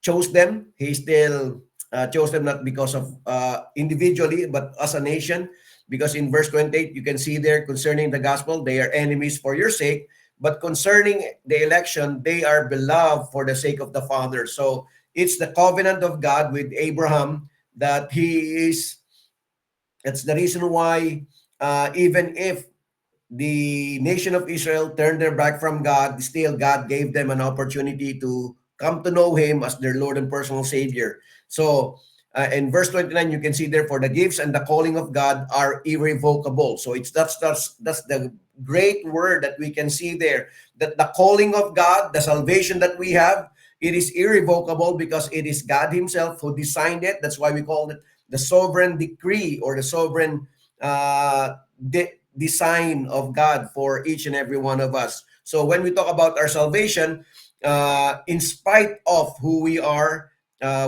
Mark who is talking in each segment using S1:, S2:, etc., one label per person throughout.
S1: chose them. He still chose them not because of individually, but as a nation. Because in verse 28, you can see there concerning the gospel, they are enemies for your sake. But concerning the election, they are beloved for the sake of the Father. So it's the covenant of God with Abraham that he is. That's the reason why even if the nation of Israel turned their back from God, still God gave them an opportunity to come to know Him as their Lord and personal Savior. So in verse 29, you can see therefore the gifts and the calling of God are irrevocable. So that's the great word that we can see there, that the calling of God, the salvation that we have, it is irrevocable because it is God Himself who designed it. That's why we call it the sovereign decree or the sovereign design of God for each and every one of us. So when we talk about our salvation, in spite of who we are,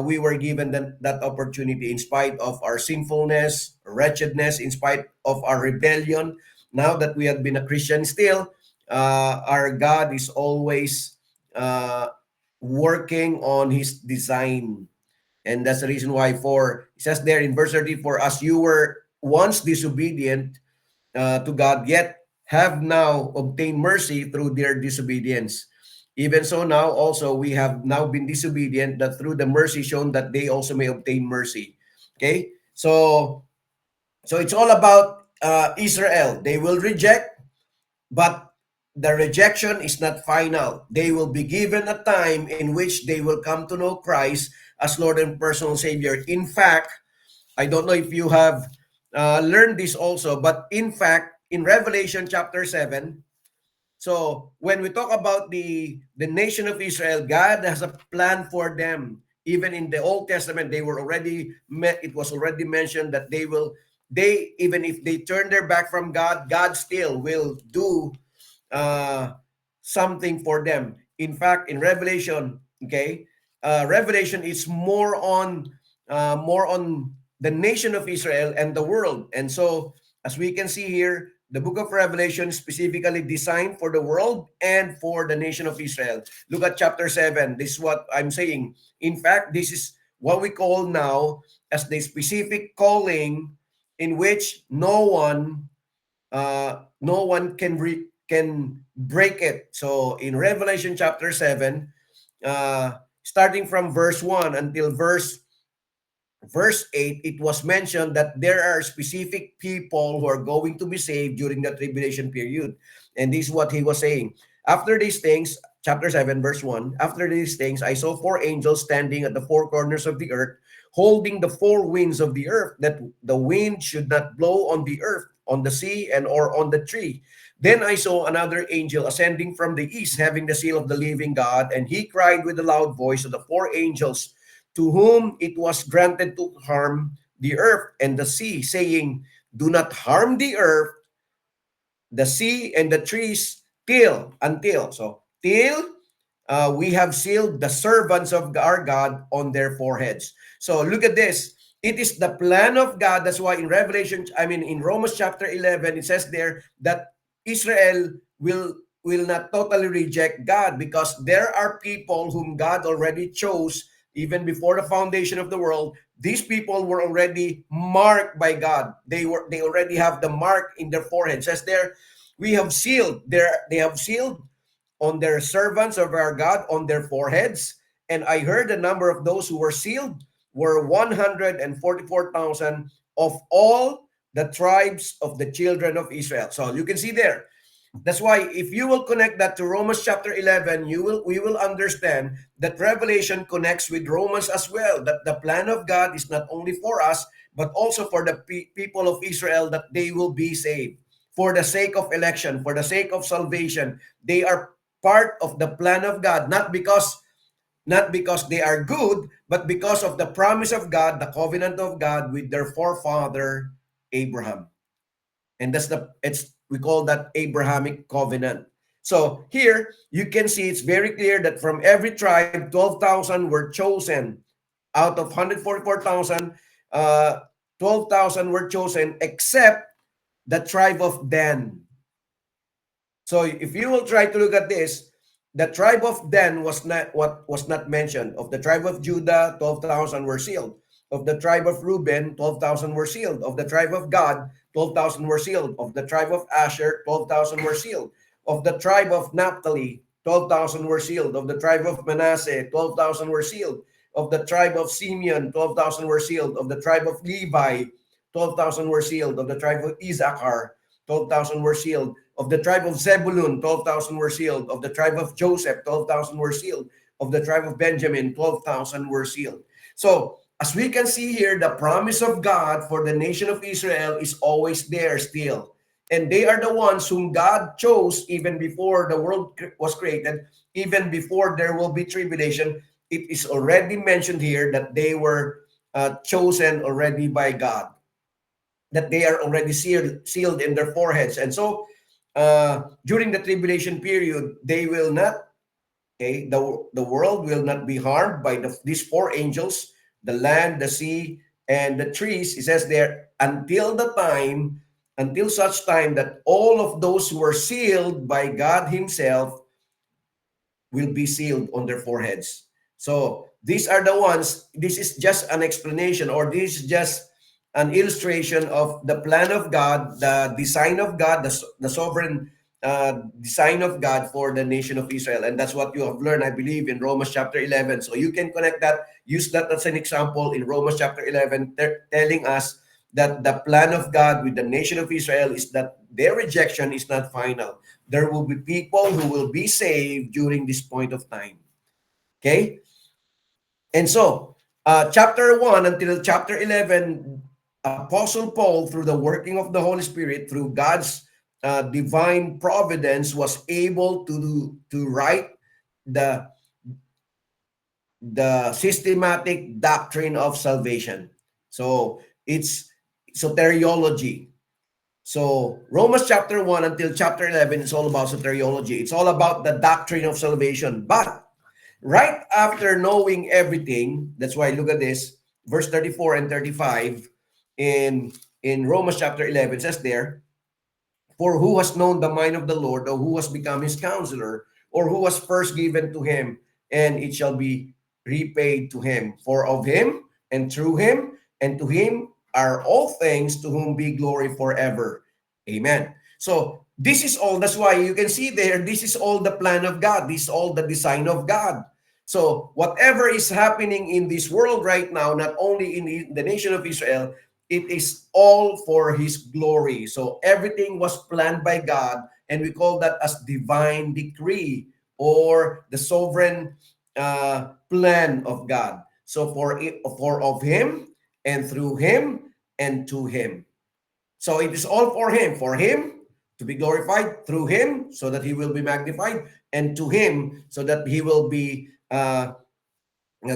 S1: we were given that opportunity in spite of our sinfulness, wretchedness, in spite of our rebellion. Now that we have been a Christian, still our God is always working on His design. And that's the reason why it says there in verse 30, for as you were once disobedient to God, yet have now obtained mercy through their disobedience. Even so now also we have now been disobedient, that through the mercy shown that they also may obtain mercy. Okay? So it's all about Israel. They will reject, but the rejection is not final. They will be given a time in which they will come to know Christ as Lord and personal Savior. In fact, I don't know if you have learned this also, but in fact, in Revelation chapter 7, so when we talk about the nation of Israel, God has a plan for them. Even in the Old Testament, they were already met. It was already mentioned that they even if they turn their back from God, God still will do uh, something for them. In fact, in Revelation, okay, Revelation is more on the nation of Israel and the world. And so, as we can see here, the book of Revelation is specifically designed for the world and for the nation of Israel. Look at chapter 7. This is what I'm saying. In fact, this is what we call now as the specific calling in which no one can break it. So in Revelation chapter 7, starting from verse 1 until verse 8, it was mentioned that there are specific people who are going to be saved during the tribulation period. And this is what he was saying. After these things, chapter 7, verse 1, after these things, I saw four angels standing at the four corners of the earth, holding the four winds of the earth, that the wind should not blow on the earth, on the sea, and or on the tree. Then I saw another angel ascending from the east, having the seal of the living God, and he cried with a loud voice to the four angels to whom it was granted to harm the earth and the sea, saying, do not harm the earth, the sea, and the trees till we have sealed the servants of our God on their foreheads. So look at this. It is the plan of God. That's why in Romans chapter 11, it says there that Israel will not totally reject God, because there are people whom God already chose even before the foundation of the world. These people were already marked by God. They already have the mark in their forehead. It says there, they have sealed on their servants of our God on their foreheads. And I heard the number of those who were sealed were 144,000 of all the tribes of the children of Israel. So you can see there. That's why if you will connect that to Romans chapter 11, we will understand that Revelation connects with Romans as well, that the plan of God is not only for us, but also for the people of Israel, that they will be saved for the sake of election, for the sake of salvation. They are part of the plan of God, not because they are good, but because of the promise of God, the covenant of God with their forefather Abraham. And we call that Abrahamic covenant. So here you can see it's very clear that from every tribe, 12,000 were chosen. Out of 144,000, 12,000 were chosen, except the tribe of Dan. So if you will try to look at this, the tribe of Dan was not what was not mentioned. Of the tribe of Judah, 12,000 were sealed. Of the tribe of Reuben, 12,000 were sealed. Of the tribe of Gad, 12,000 were sealed. Of the tribe of Asher, 12,000 were sealed. Of the tribe of Naphtali, 12,000 were sealed. Of the tribe of Manasseh, 12,000 were sealed. Of the tribe of Simeon, 12,000 were sealed. Of the tribe of Levi, 12,000 were sealed. Of the tribe of Issachar, 12,000 were sealed. Of the tribe of Zebulun, 12,000 were sealed. Of the tribe of Joseph, 12,000 were sealed. Of the tribe of Benjamin, 12,000 were sealed. So, as we can see here, the promise of God for the nation of Israel is always there still. And they are the ones whom God chose even before the world was created, even before there will be tribulation. It is already mentioned here that they were chosen already by God, that they are already sealed in their foreheads. And so, during the tribulation period, they will not, okay, the world will not be harmed by these four angels, the land, the sea, and the trees. It says there, until such time that all of those who are sealed by God Himself will be sealed on their foreheads. So these are the ones, this is just an explanation, or this is just an illustration of the plan of God, the design of God, the sovereign design of God for the nation of Israel. And that's what you have learned, I believe, in Romans chapter 11. So you can connect that, use that as an example in Romans chapter 11, telling us that the plan of God with the nation of Israel is that their rejection is not final. There will be people who will be saved during this point of time. Okay? And so, chapter 1 until chapter 11, Apostle Paul, through the working of the Holy Spirit, through God's divine providence, was able to write the systematic doctrine of salvation. So, it's soteriology. So Romans chapter 1 until chapter 11 is all about soteriology. It's all about the doctrine of salvation. But right after knowing everything, that's why look at this, verse 34 and 35 in Romans chapter 11 says there, for who has known the mind of the Lord, or who has become his counselor, or who was first given to him, and it shall be repaid to him. For of him, and through him, and to him are all things, to whom be glory forever. Amen. So this is all, that's why you can see there, this is all the plan of God. This is all the design of God. So whatever is happening in this world right now, not only in the nation of Israel, it is all for his glory. So everything was planned by God, and we call that as divine decree, or the sovereign plan of God. So for of him, and through him, and to him. So it is all for him to be glorified, through him so that he will be magnified, and to him so that he will be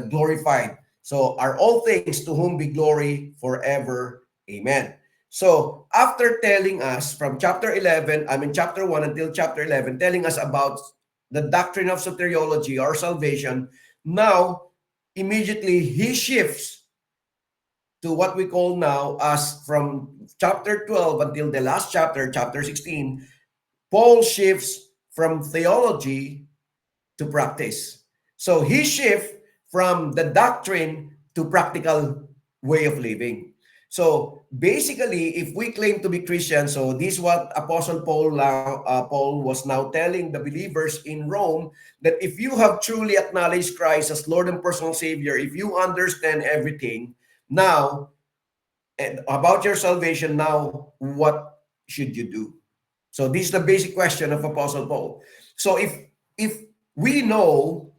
S1: glorified. So are all things, to whom be glory forever. Amen. So after telling us from chapter 1 until chapter 11, telling us about the doctrine of soteriology or salvation, now immediately he shifts to what we call now as from chapter 12 until the last chapter, chapter 16, Paul shifts from theology to practice. So he shifts from the doctrine to practical way of living. So basically, if we claim to be Christian, so this is what Apostle Paul was now telling the believers in Rome, that if you have truly acknowledged Christ as Lord and personal Savior, if you understand everything now and about your salvation, now what should you do? So this is the basic question of Apostle Paul. So if we know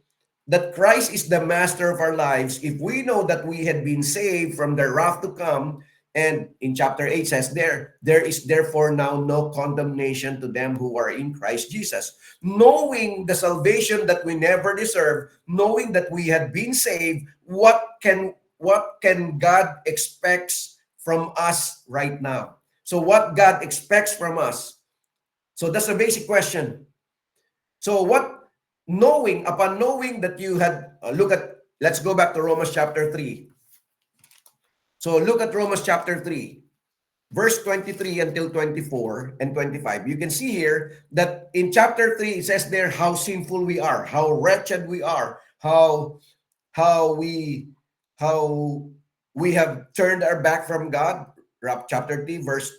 S1: that Christ is the master of our lives, if we know that we had been saved from the wrath to come, and in chapter 8 says there is therefore now no condemnation to them who are in Christ Jesus. Knowing the salvation that we never deserve, knowing that we had been saved, what can God expects from us right now? So what God expects from us? So that's a basic question. So upon knowing that you had, let's go back to Romans chapter 3. So look at Romans chapter 3. verse 23 until 24 and 25, you can see here that in chapter 3, it says there how sinful we are, how wretched we are, how we how we have turned our back from God. Chapter 3, verse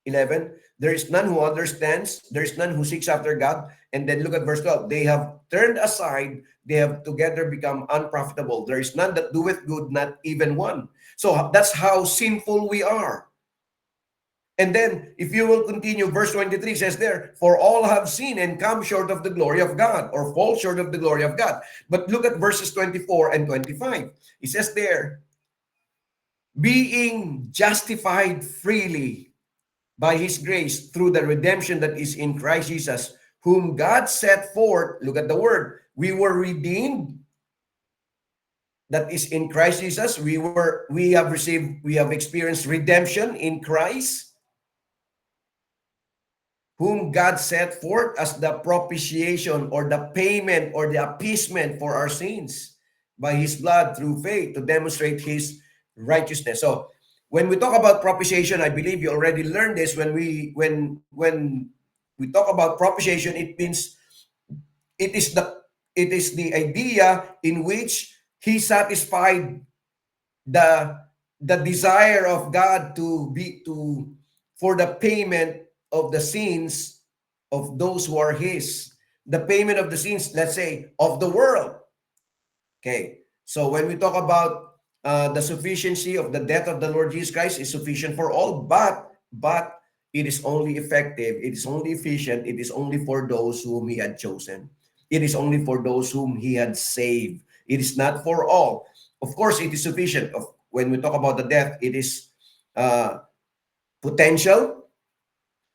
S1: 11. There is none who understands, there is none who seeks after God. And then look at verse 12. They have turned aside, they have together become unprofitable. There is none that doeth good, not even one. So that's how sinful we are. And then, if you will continue, verse 23 says there, for all have sinned and come short of the glory of God, or fall short of the glory of God. But look at verses 24 and 25. It says there, being justified freely by his grace through the redemption that is in Christ Jesus, whom God set forth. Look at the word. We were redeemed. That is in Christ Jesus. We have experienced redemption in Christ, whom God set forth as the propitiation or the payment or the appeasement for our sins by his blood through faith to demonstrate his righteousness. So when we talk about propitiation, I believe you already learned this. When we talk about propitiation, it means it is the idea in which he satisfied the desire of God for the payment of the sins of those who are his. The payment of the sins, let's say, of the world. Okay. So when we talk about the sufficiency of the death of the Lord Jesus Christ is sufficient for all, but it is only effective, it is only efficient, it is only for those whom he had chosen. It is only for those whom he had saved. It is not for all. Of course, it is sufficient. When we talk about the death, it is potential,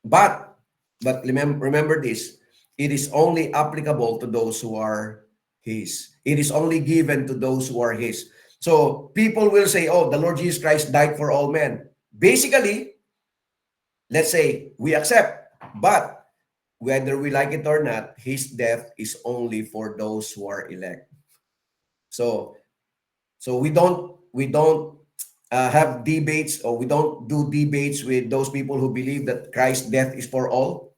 S1: but remember this, it is only applicable to those who are his. It is only given to those who are his. So people will say, oh, the Lord Jesus Christ died for all men. Basically, let's say we accept, but whether we like it or not, his death is only for those who are elect. So we don't have debates, or we don't do debates with those people who believe that Christ's death is for all.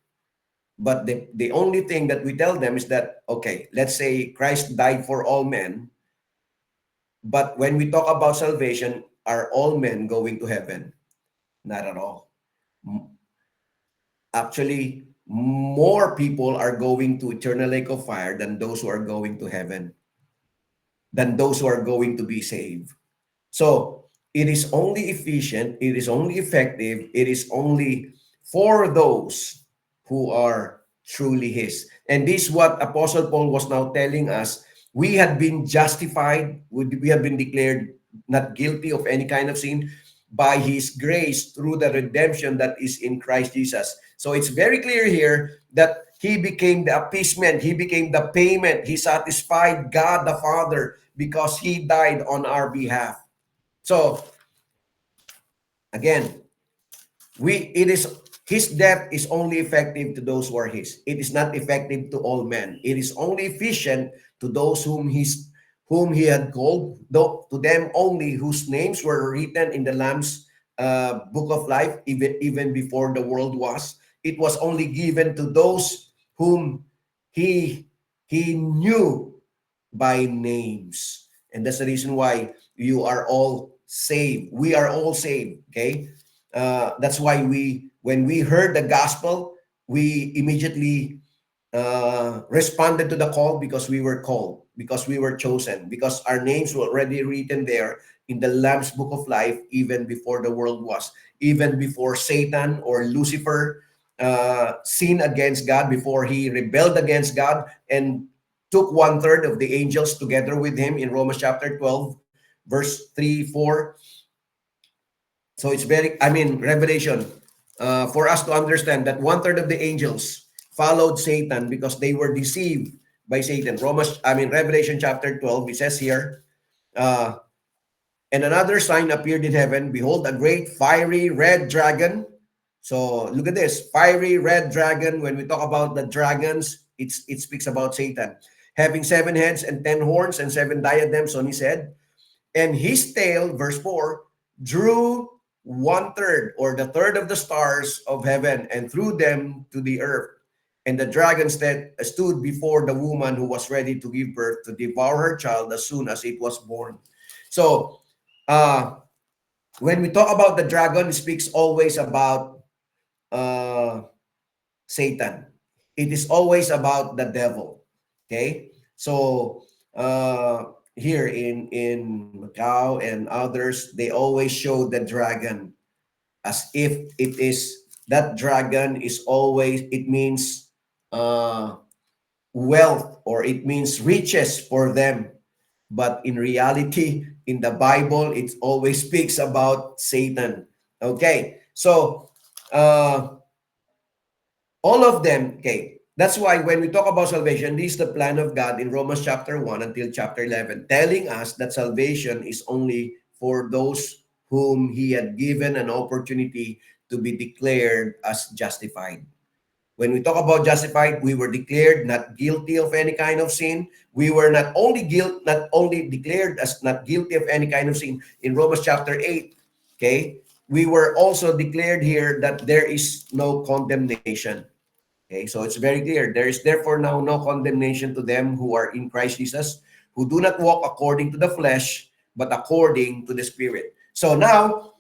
S1: But the only thing that we tell them is that, okay, let's say Christ died for all men, but when we talk about salvation, are all men going to heaven? Not at all. Actually, more people are going to eternal lake of fire than those who are going to heaven, than those who are going to be saved. So it is only efficient, it is only effective, it is only for those who are truly his. And this is what Apostle Paul was now telling us. We had been justified, we have been declared not guilty of any kind of sin by his grace through the redemption that is in Christ Jesus. So it's very clear here that he became the appeasement, he became the payment, he satisfied God the Father because he died on our behalf. So again, his death is only effective to those who are his. It is not effective to all men. It is only efficient to those whom he had called, though to them only whose names were written in the Lamb's book of life, even before the world was. It was only given to those whom he knew by names. And that's the reason why you are all saved. We are all saved. Okay. That's why when we heard the gospel, we immediately responded to the call, because we were called, because we were chosen, because our names were already written there in the Lamb's book of life, even before the world was, even before Satan or Lucifer sinned against God, before he rebelled against God and took 1/3 of the angels together with him in Romans chapter 12, verse 3, 4. So it's Revelation, for us to understand that 1/3 of the angels followed Satan because they were deceived by Satan. Revelation chapter 12, it says here, and another sign appeared in heaven. Behold, a great fiery red dragon. So look at this, fiery red dragon. When we talk about the dragons, it speaks about Satan, having 7 heads and 10 horns and 7 diadems on his head. And his tail, verse 4, drew one third or the third of the stars of heaven and threw them to the earth. And the dragon stood before the woman who was ready to give birth to devour her child as soon as it was born. So, uh, when we talk about the dragon, it speaks always about uh, Satan. It is always about the devil. Okay, so here in Macau and others, they always show the dragon as if it is that dragon is always, it means uh, wealth or it means riches for them. But in reality, in the Bible, it always speaks about Satan. Okay, so uh, all of them, okay, that's why when we talk about salvation, this is the plan of God in Romans chapter 1 until chapter 11, telling us that salvation is only for those whom He had given an opportunity to be declared as justified. When we talk about justified, we were declared not guilty of any kind of sin. We were not only declared as not guilty of any kind of sin in Romans chapter 8. Okay? We were also declared here that there is no condemnation. Okay, so it's very clear. There is therefore now no condemnation to them who are in Christ Jesus, who do not walk according to the flesh, but according to the Spirit. So now,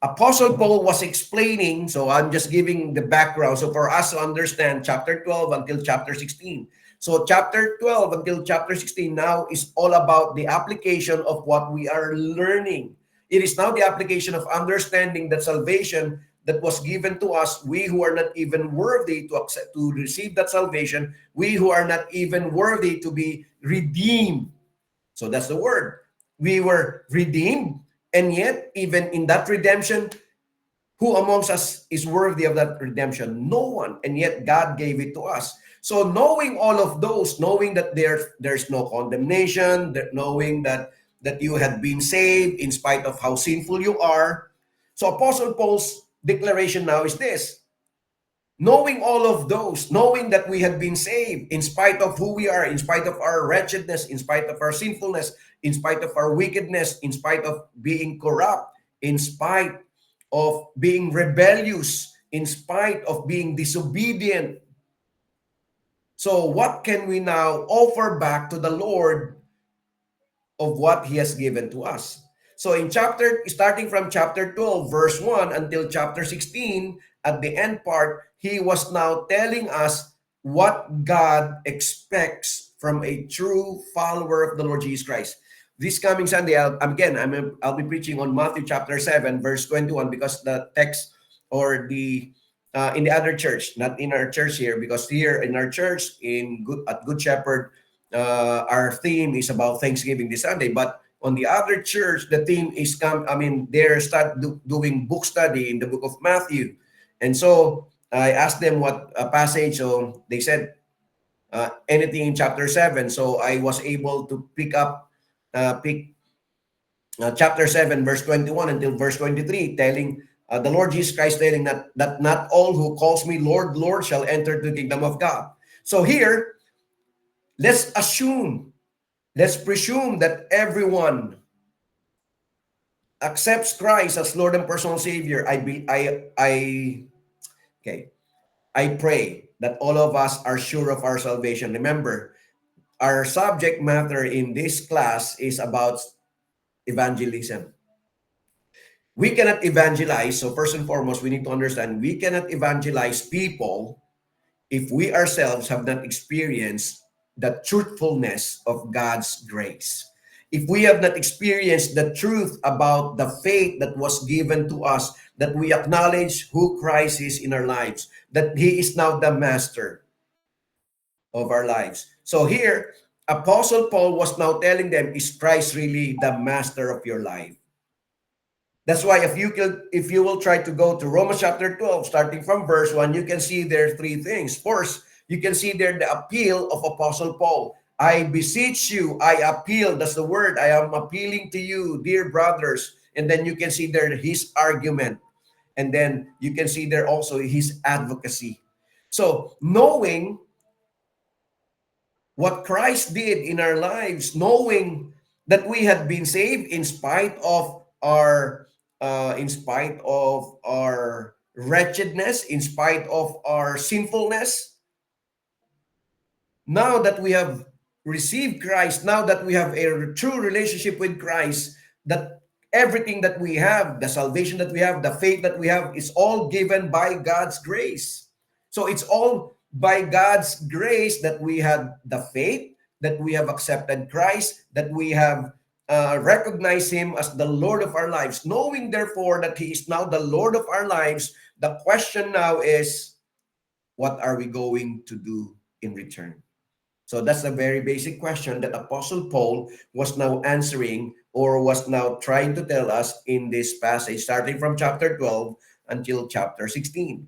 S1: Apostle Paul was explaining, so I'm just giving the background. So for us to understand chapter 12 until chapter 16. So chapter 12 until chapter 16 now is all about the application of what we are learning. It is now the application of understanding that salvation that was given to us, we who are not even worthy to accept, to receive that salvation, we who are not even worthy to be redeemed. So that's the word. We were redeemed, and yet even in that redemption, who amongst us is worthy of that redemption? No one, and yet God gave it to us. So knowing all of those, knowing that there's no condemnation, that knowing that you had been saved in spite of how sinful you are. So Apostle Paul's declaration now is this: knowing all of those, knowing that we have been saved in spite of who we are, in spite of our wretchedness, in spite of our sinfulness, in spite of our wickedness, in spite of being corrupt, in spite of being rebellious, in spite of being disobedient. So what can we now offer back to the Lord of what He has given to us? So starting from chapter 12, verse 1 until chapter 16, at the end part, he was now telling us what God expects from a true follower of the Lord Jesus Christ. This coming Sunday, I'll be preaching on Matthew chapter 7, verse 21, because the text or the in the other church, not in our church here, because here in our church at Good Shepherd, our theme is about Thanksgiving this Sunday. But on the other church, the theme is they're doing book study in the book of Matthew. And so I asked them what passage. So they said anything in chapter 7. So I was able to pick chapter 7, verse 21 until verse 23, telling the Lord Jesus Christ telling that not all who calls me Lord, Lord shall enter the kingdom of God. So here, let's presume that everyone accepts Christ as Lord and personal Savior. Okay. I pray that all of us are sure of our salvation. Remember, our subject matter in this class is about evangelism. We cannot evangelize. So first and foremost, we need to understand we cannot evangelize people if we ourselves have not experienced the truthfulness of God's grace. If we have not experienced the truth about the faith that was given to us, that we acknowledge who Christ is in our lives, that He is now the master of our lives. So here, Apostle Paul was now telling them, is Christ really the master of your life? That's why if you will try to go to Romans chapter 12, starting from verse 1, you can see there three things. First, you can see there the appeal of Apostle Paul. I beseech you, I appeal. That's the word. I am appealing to you, dear brothers. And then you can see there his argument. And then you can see there also his advocacy. So knowing what Christ did in our lives, knowing that we had been saved in spite of our in spite of our wretchedness, in spite of our sinfulness. Now that we have received Christ, now that we have a true relationship with Christ, that everything that we have, the salvation that we have, the faith that we have, is all given by God's grace. So it's all by God's grace that we have the faith, that we have accepted Christ, that we have recognized Him as the Lord of our lives. Knowing, therefore, that He is now the Lord of our lives, the question now is, what are we going to do in return? So that's a very basic question that Apostle Paul was now answering, or was now trying to tell us in this passage, starting from chapter 12 until chapter 16.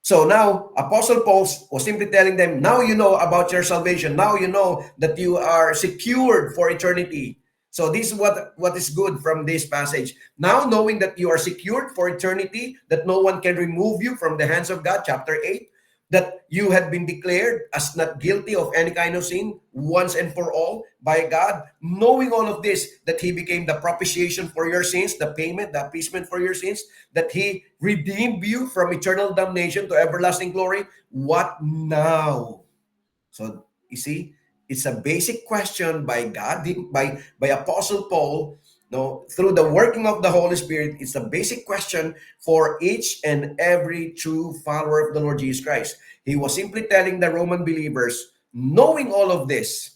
S1: So now, Apostle Paul was simply telling them, now you know about your salvation. Now you know that you are secured for eternity. So this is what is good from this passage. Now knowing that you are secured for eternity, that no one can remove you from the hands of God, chapter 8, that you had been declared as not guilty of any kind of sin once and for all by God, knowing all of this, that He became the propitiation for your sins, the payment, the appeasement for your sins, that He redeemed you from eternal damnation to everlasting glory. What now? So you see, it's a basic question by God, by Apostle Paul. No, through the working of the Holy Spirit, it's a basic question for each and every true follower of the Lord Jesus Christ. He was simply telling the Roman believers, knowing all of this,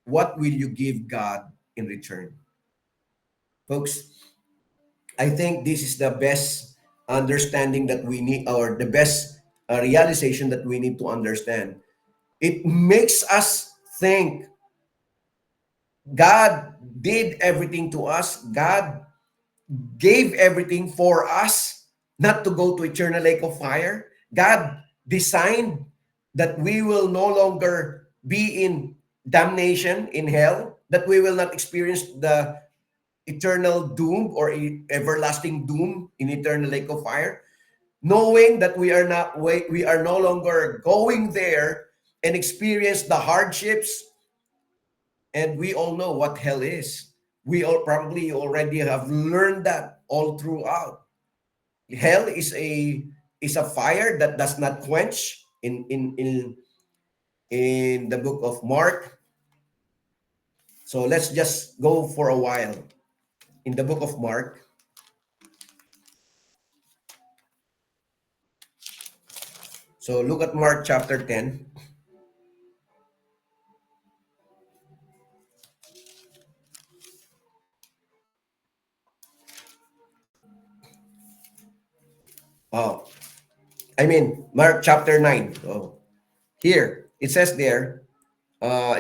S1: what will you give God in return? Folks, I think this is the best understanding that we need, or the best realization that we need to understand. It makes us think God did everything to us. God gave everything for us, not to go to eternal lake of fire. God designed that we will no longer be in damnation, in hell, that we will not experience the eternal doom or everlasting doom in eternal lake of fire, knowing that we are no longer going there and experience the hardships. And we all know what hell is. We all probably already have learned that all throughout. Hell is a fire that does not quench. In the book of Mark. So let's just go for a while in the book of Mark. So look at Mark chapter 10. Oh, Mark chapter 9. Oh, here it says there,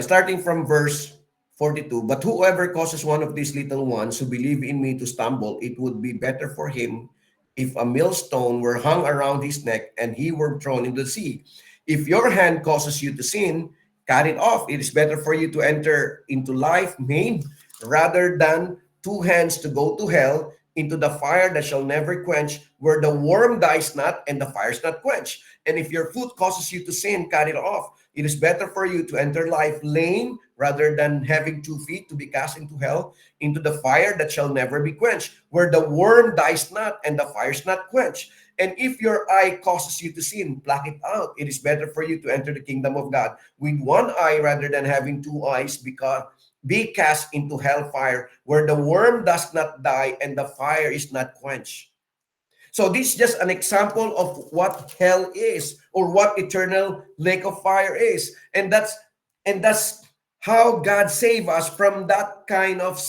S1: starting from verse 42, but whoever causes one of these little ones who believe in me to stumble, it would be better for him if a millstone were hung around his neck and he were thrown into the sea. If your hand causes you to sin, cut it off. It is better for you to enter into life maimed rather than two hands to go to hell, into the fire that shall never quench, where the worm dies not and the fire is not quenched. And if your foot causes you to sin, cut it off. It is better for you to enter life lame rather than having 2 feet to be cast into hell, into the fire that shall never be quenched, where the worm dies not and the fire is not quenched. And if your eye causes you to sin, pluck it out. It is better for you to enter the kingdom of God with one eye rather than having two eyes, because be cast into hellfire, where the worm does not die and the fire is not quenched. So this is just an example of what hell is, or what eternal lake of fire is. And that's how God saved us from that kind of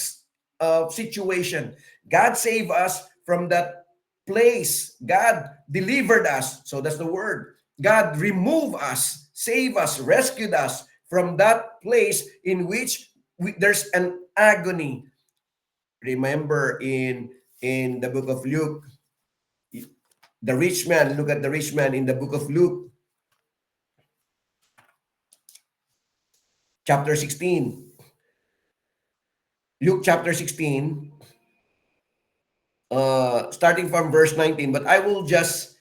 S1: situation. God saved us from that place. God delivered us. So that's the word. God removed us, saved us, rescued us from that place in which there's an agony. Remember in the book of Luke, the rich man, look at the rich man in the book of Luke, chapter 16. Luke chapter 16, starting from verse 19, but I will just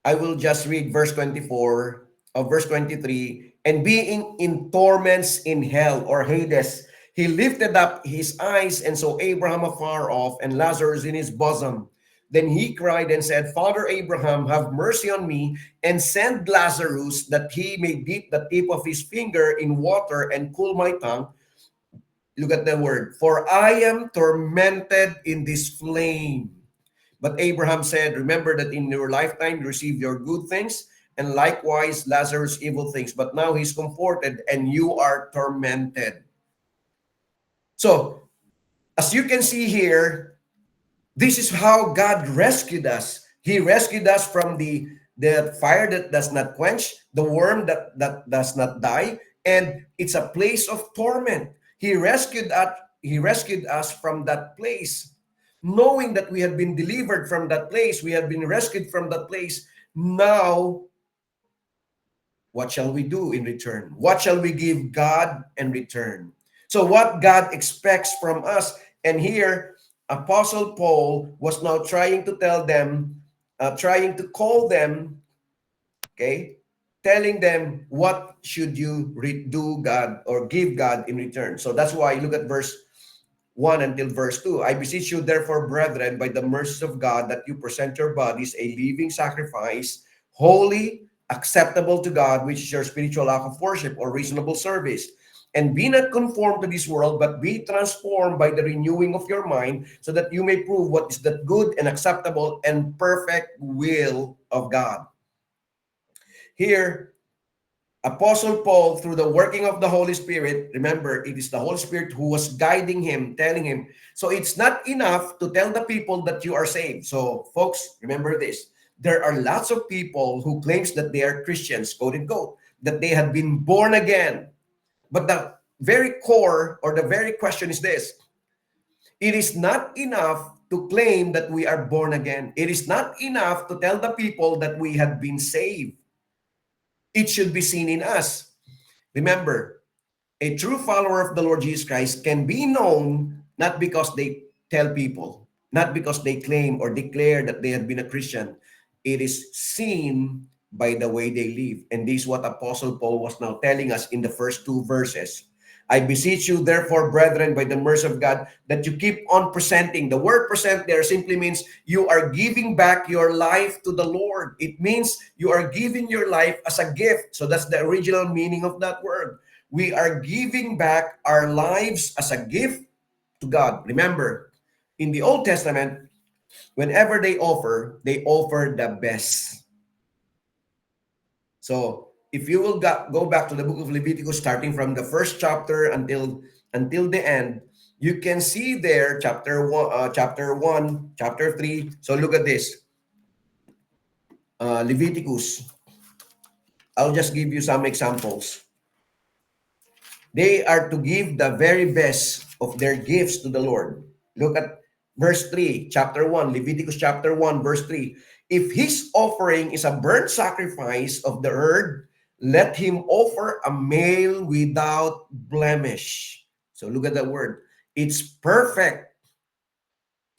S1: read verse 24 of verse 23. And being in torments in hell, or Hades, He lifted up his eyes and saw Abraham afar off and Lazarus in his bosom. Then he cried and said, Father Abraham, have mercy on me and send Lazarus that he may dip the tip of his finger in water and cool my tongue. Look at the word. For I am tormented in this flame. But Abraham said, remember that in your lifetime you received your good things, and likewise Lazarus evil things. But now he's comforted and you are tormented. So, as you can see here, this is how God rescued us. He rescued us from the fire that does not quench, the worm that does not die, and it's a place of torment. He rescued us from that place. Knowing that we have been delivered from that place, we have been rescued from that place. Now, what shall we do in return? What shall we give God in return? So what God expects from us, and here Apostle Paul was now trying to tell them, trying to call them, okay, telling them what should you do God or give God in return. So that's why look at verse 1 until verse 2. I beseech you therefore, brethren, by the mercies of God, that you present your bodies a living sacrifice, holy, acceptable to God, which is your spiritual act of worship or reasonable service. And be not conformed to this world, but be transformed by the renewing of your mind, so that you may prove what is the good and acceptable and perfect will of God. Here, Apostle Paul, through the working of the Holy Spirit, remember, it is the Holy Spirit who was guiding him, telling him. So it's not enough to tell the people that you are saved. So folks, remember this. There are lots of people who claims that they are Christians, quote unquote, that they have been born again. But the very core or the very question is this. It is not enough to claim that we are born again. It is not enough to tell the people that we have been saved. It should be seen in us. Remember, a true follower of the Lord Jesus Christ can be known not because they tell people, not because they claim or declare that they have been a Christian. It is seen by the way they live. And this is what Apostle Paul was now telling us in the first two verses. I beseech you, therefore, brethren, by the mercy of God, that you keep on presenting. The word present there simply means you are giving back your life to the Lord. It means you are giving your life as a gift. So that's the original meaning of that word. We are giving back our lives as a gift to God. Remember, in the Old Testament, whenever they offer the best. So if you will go back to the book of Leviticus, starting from the first chapter until the end, you can see there chapter 1, chapter 3. So look at this. Leviticus. I'll just give you some examples. They are to give the very best of their gifts to the Lord. Look at verse 3, chapter 1, Leviticus chapter 1, verse 3. If his offering is a burnt sacrifice of the herd, let him offer a male without blemish. So look at that word. It's perfect.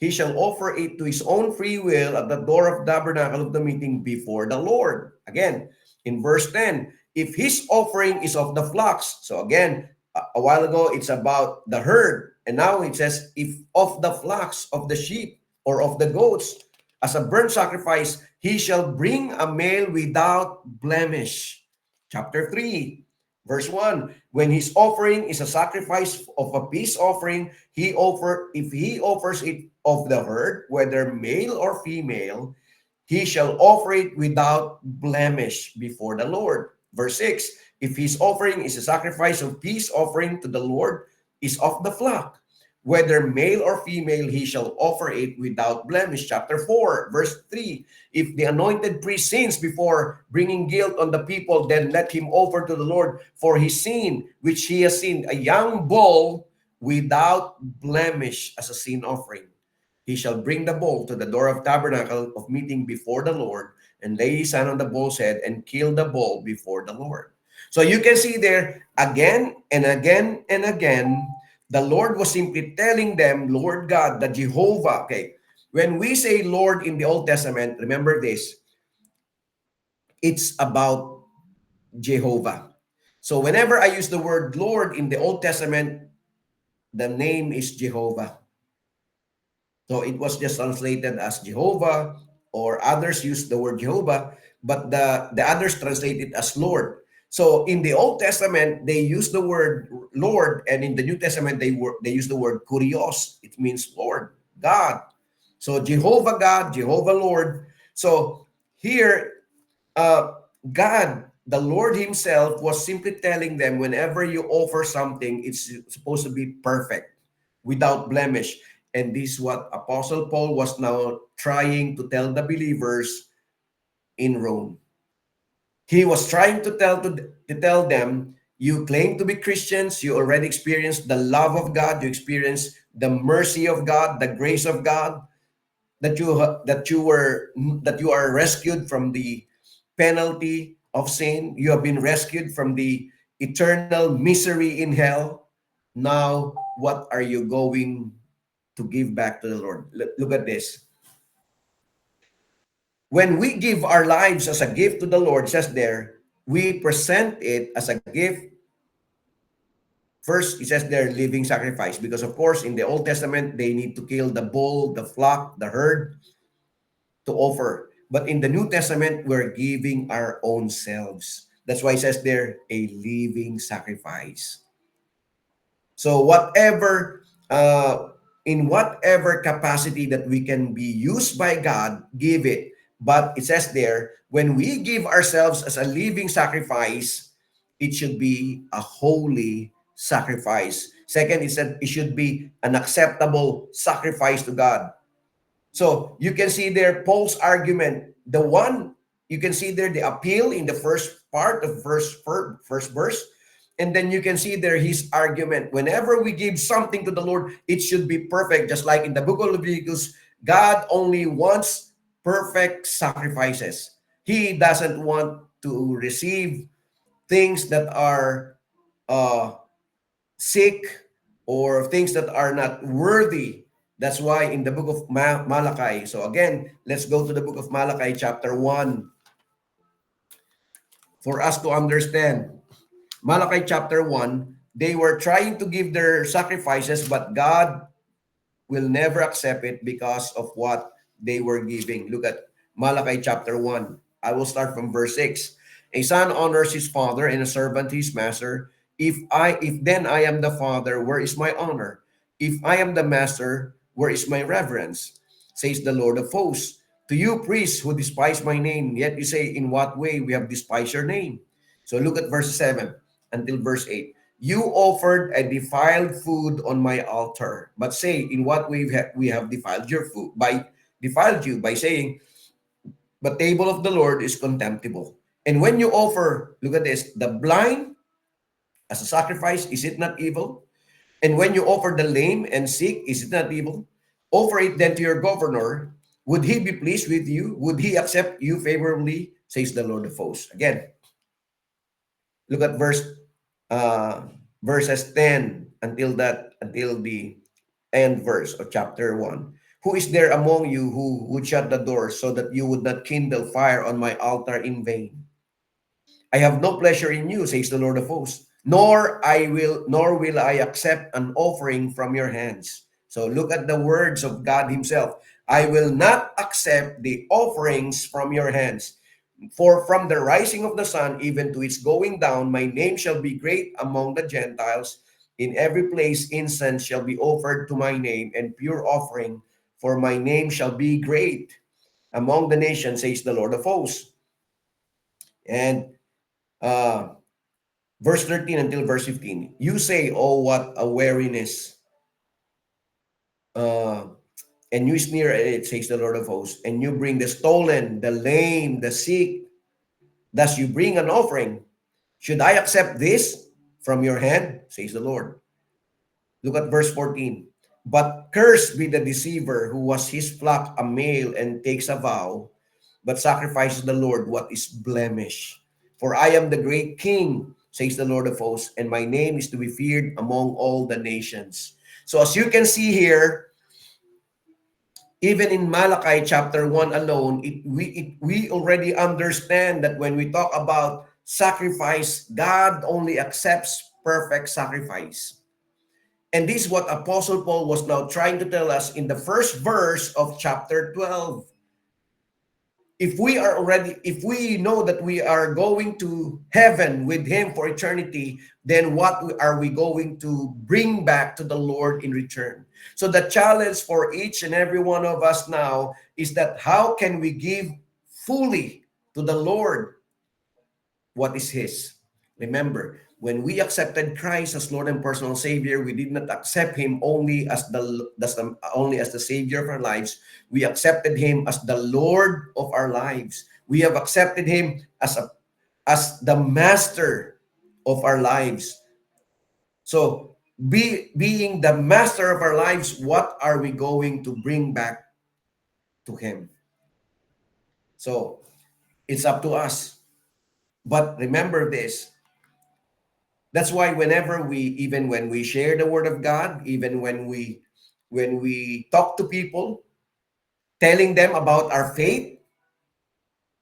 S1: He shall offer it to his own free will at the door of the tabernacle of the meeting before the Lord. Again, in verse 10, if his offering is of the flocks. So again, a while ago, it's about the herd. And now it says, if of the flocks, of the sheep, or of the goats, as a burnt sacrifice, he shall bring a male without blemish. Chapter 3, verse 1, when his offering is a sacrifice of a peace offering, if he offers it of the herd, whether male or female, he shall offer it without blemish before the Lord. Verse 6, if his offering is a sacrifice of peace offering to the Lord, is of the flock, whether male or female, he shall offer it without blemish. Chapter 4, verse 3, if the anointed priest sins before bringing guilt on the people, then let him offer to the Lord for his sin, which he has sinned, a young bull without blemish as a sin offering. He shall bring the bull to the door of tabernacle of meeting before the Lord, and lay his hand on the bull's head and kill the bull before the Lord. So you can see there again and again and again, the Lord was simply telling them, Lord God, the Jehovah. Okay, when we say Lord in the Old Testament, remember this, it's about Jehovah. So whenever I use the word Lord in the Old Testament, the name is Jehovah. So it was just translated as Jehovah, or others use the word Jehovah, but the others translate it as Lord. So in the Old Testament, they use the word Lord, and in the New Testament, they use the word Kurios. It means Lord, God. So Jehovah God, Jehovah Lord. So here, God, the Lord Himself, was simply telling them, whenever you offer something, it's supposed to be perfect, without blemish. And this is what Apostle Paul was now trying to tell the believers in Rome. He was trying to tell them, you claim to be Christians, you already experienced the love of God, you experienced the mercy of God, the grace of God, that you are rescued from the penalty of sin. You have been rescued from the eternal misery in hell. Now, what are you going to give back to the Lord? Look at this. When we give our lives as a gift to the Lord, it says there, we present it as a gift. First, it says there, living sacrifice, because of course, in the Old Testament, they need to kill the bull, the flock, the herd to offer. But in the New Testament, we're giving our own selves. That's why it says there, a living sacrifice. So in whatever capacity that we can be used by God, give it. But it says there, when we give ourselves as a living sacrifice, it should be a holy sacrifice. Second, it said it should be an acceptable sacrifice to God. So you can see there Paul's argument. The one you can see there the appeal in the first part of first verse, and then you can see there his argument. Whenever we give something to the Lord, it should be perfect. Just like in the book of Leviticus, God only wants perfect sacrifices. He doesn't want to receive things that are uh, sick or things that are not worthy. That's why in the book of Malachi, so again, let's go to the book of Malachi chapter 1 for us to understand. Malachi chapter 1, they were trying to give their sacrifices, but God will never accept it because of what they were giving. Look at Malachi chapter 1. I will start from verse 6. A son honors his father and a servant his master. If then I am the father, where is my honor? If I am the master, where is my reverence? Says the Lord of hosts. To you priests who despise my name, yet you say, in what way we have despised your name? So look at verse 7 until verse 8. You offered a defiled food on my altar, but say, in what way we have defiled your food? Defiled you by saying, the table of the Lord is contemptible. And when you offer, look at this, the blind as a sacrifice, is it not evil? And when you offer the lame and sick, is it not evil? Offer it then to your governor. Would he be pleased with you? Would he accept you favorably? Says the Lord of hosts. Again, look at uh, verses 10 until the end verse of chapter 1. Who is there among you who would shut the door so that you would not kindle fire on my altar in vain? I have no pleasure in you, says the Lord of hosts, nor will I accept an offering from your hands. So look at the words of God Himself. I will not accept the offerings from your hands. For from the rising of the sun even to its going down, my name shall be great among the Gentiles. In every place incense shall be offered to my name, and pure offering, for my name shall be great among the nations, says the Lord of hosts. And uh, verse 13 until verse 15. You say, oh, what a weariness. Uh, and you sneer at it, says the Lord of hosts. And you bring the stolen, the lame, the sick. Thus you bring an offering. Should I accept this from your hand, says the Lord? Look at verse 14. But cursed be the deceiver who was his flock a male and takes a vow, but sacrifices the Lord what is blemish. For I am the great king, says the Lord of hosts, and my name is to be feared among all the nations. So as you can see here, even in Malachi chapter 1 alone, we already understand that when we talk about sacrifice, God only accepts perfect sacrifice. And this is what Apostle Paul was now trying to tell us in the first verse of chapter 12. If we know that we are going to heaven with him for eternity, then what are we going to bring back to the Lord in return? So the challenge for each and every one of us now is that how can we give fully to the Lord what is his? Remember, when we accepted Christ as Lord and personal Savior, we did not accept him only as the Savior of our lives. We accepted him as the Lord of our lives. We have accepted him as the master of our lives. So, being the master of our lives, what are we going to bring back to him? So, it's up to us. But remember this, that's why even when we share the word of God, even when we talk to people, telling them about our faith,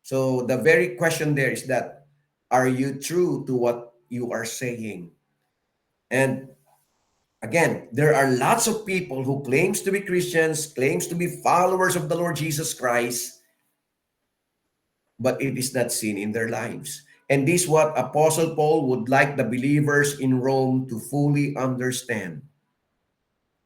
S1: so the very question there is that, are you true to what you are saying? And again, there are lots of people who claims to be Christians, claims to be followers of the Lord Jesus Christ, but it is not seen in their lives. And this is what Apostle Paul would like the believers in Rome to fully understand.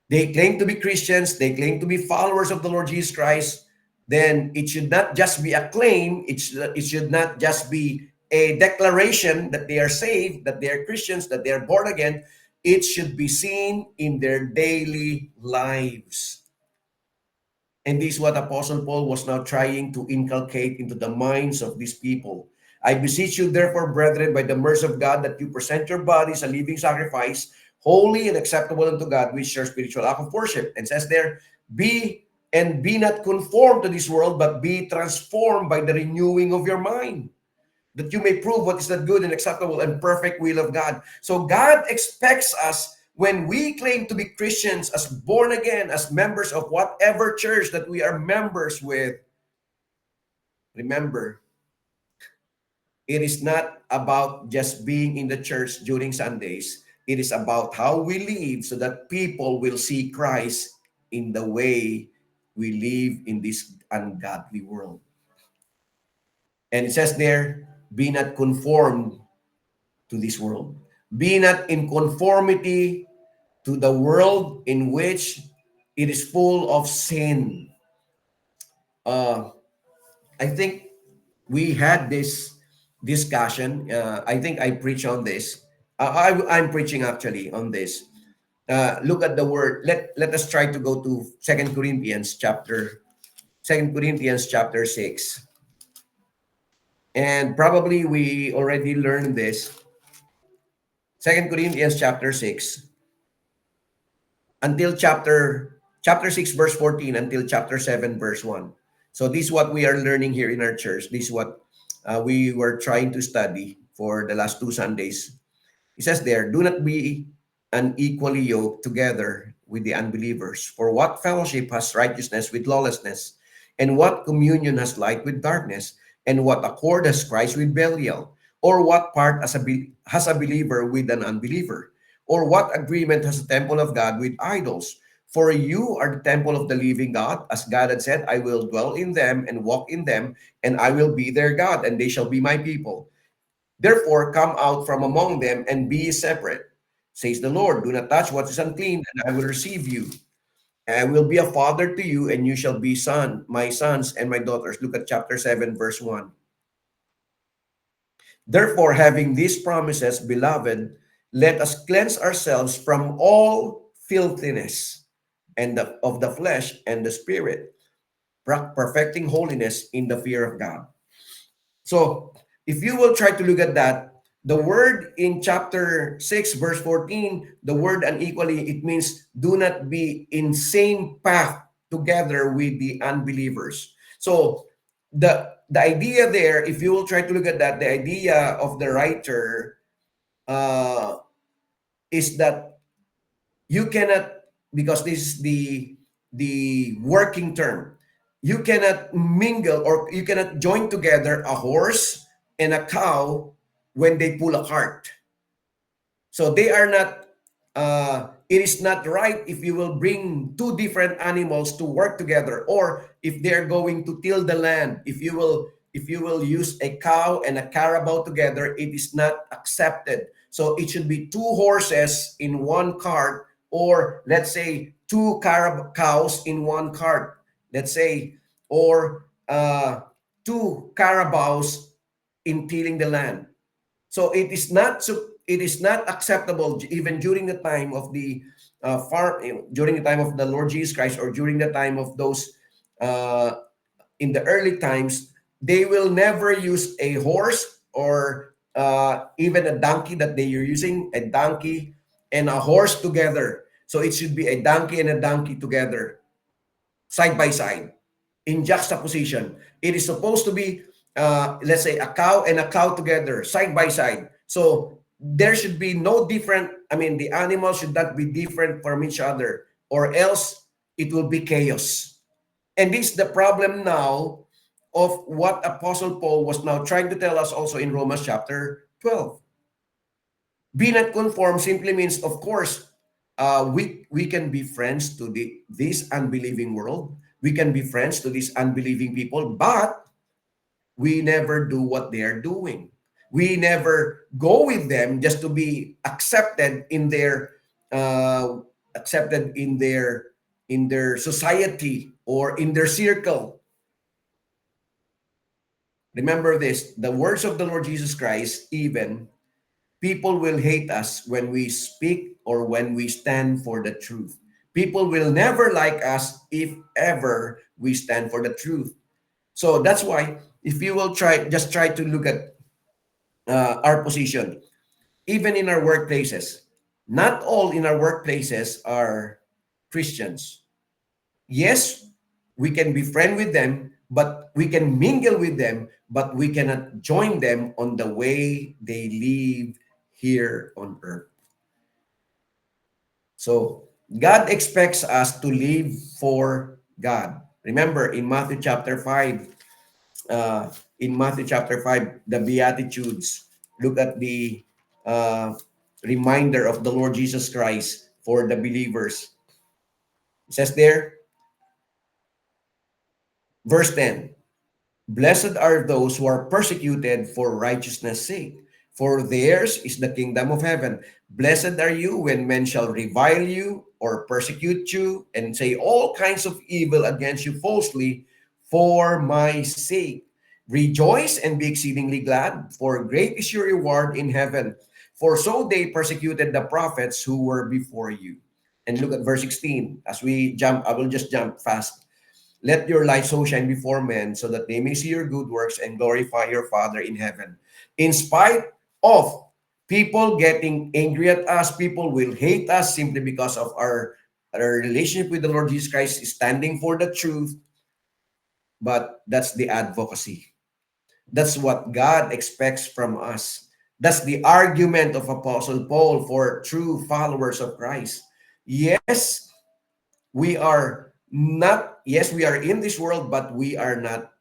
S1: They claim to be Christians, they claim to be followers of the Lord Jesus Christ, then it should not just be a claim, it should not just be a declaration that they are saved, that they are Christians, that they are born again. It should be seen in their daily lives. And this is what Apostle Paul was now trying to inculcate into the minds of these people. I beseech you, therefore, brethren, by the mercy of God, that you present your bodies a living sacrifice, holy and acceptable unto God, which is your spiritual act of worship. And says there, be not conformed to this world, but be transformed by the renewing of your mind, that you may prove what is the good and acceptable and perfect will of God. So God expects us, when we claim to be Christians, as born again, as members of whatever church that we are members with, remember, it is not about just being in the church during Sundays. It is about how we live so that people will see Christ in the way we live in this ungodly world. And it says there, be not conformed to this world. Be not in conformity to the world in which it is full of sin. I think we had this discussion. I think I preach on this. I'm preaching actually on this. Look at the word. Let us try to go to Second Corinthians chapter 6. And probably we already learned this. Second Corinthians chapter 6 until chapter 6 verse 14 until chapter 7 verse 1. So this is what we are learning here in our church. This is what we were trying to study for the last 2 Sundays. It says there, do not be unequally yoked together with the unbelievers. For what fellowship has righteousness with lawlessness? And what communion has light with darkness? And what accord has Christ with Belial? Or what part has a believer with an unbeliever? Or what agreement has the temple of God with idols? For you are the temple of the living God, as God had said, I will dwell in them and walk in them, and I will be their God, and they shall be my people. Therefore, come out from among them and be separate, says the Lord. Do not touch what is unclean, and I will receive you. And I will be a father to you, and you shall be my sons and my daughters. Look at chapter 7, verse 1. Therefore, having these promises, beloved, let us cleanse ourselves from all filthiness and of the flesh and the spirit, perfecting holiness in the fear of God. So, if you will try to look at that, the word in chapter 6, verse 14, the word unequally, it means do not be in same path together with the unbelievers. So, the idea there, if you will try to look at that, the idea of the writer is that you cannot, because this is the working term, you cannot mingle or you cannot join together a horse and a cow when they pull a cart. So they are not it is not right if you will bring two different animals to work together, or if they're going to till the land, if you will use a cow and a carabao together, it is not accepted. So it should be two horses in one cart, or let's say two cows in one cart, let's say, or two carabaos in tilling the land. So it is not acceptable even during the time of the during the time of the Lord Jesus Christ, or during the time of those uh, in the early times. They will never use a horse, or even a donkey that they are using, a donkey and a horse together. So it should be a donkey and a donkey together, side by side, in juxtaposition. It is supposed to be, let's say, a cow and a cow together, side by side. So there should be no different. I mean, the animals should not be different from each other, or else it will be chaos. And this is the problem now of what Apostle Paul was now trying to tell us also in Romans chapter 12. Be not conformed simply means, of course, we can be friends to this unbelieving world. We can be friends to these unbelieving people, but we never do what they are doing. We never go with them just to be uh, accepted in their society or in their circle. Remember this: the words of the Lord Jesus Christ, even people will hate us when we speak or when we stand for the truth. People will never like us if ever we stand for the truth. So that's why, if you will try to look at our position, even in our workplaces, not all in our workplaces are Christians. Yes, we can be friend with them, but we can mingle with them, but we cannot join them on the way they live here on earth. So God expects us to live for God. Remember in Matthew chapter 5, the Beatitudes, look at the uh, reminder of the Lord Jesus Christ for the believers. It says there, verse 10, Blessed are those who are persecuted for righteousness' sake, for theirs is the kingdom of heaven. Blessed are you when men shall revile you or persecute you and say all kinds of evil against you falsely for my sake. Rejoice and be exceedingly glad, for great is your reward in heaven. For so they persecuted the prophets who were before you. And look at verse 16. As we jump, I will just jump fast. Let your light so shine before men so that they may see your good works and glorify your Father in heaven. In spite of people getting angry at us, people will hate us simply because of our relationship with the Lord Jesus Christ, standing for the truth. But that's the advocacy. That's what God expects from us. That's the argument of Apostle Paul for true followers of Christ. Yes, we are not, yes, we are in this world, but we are not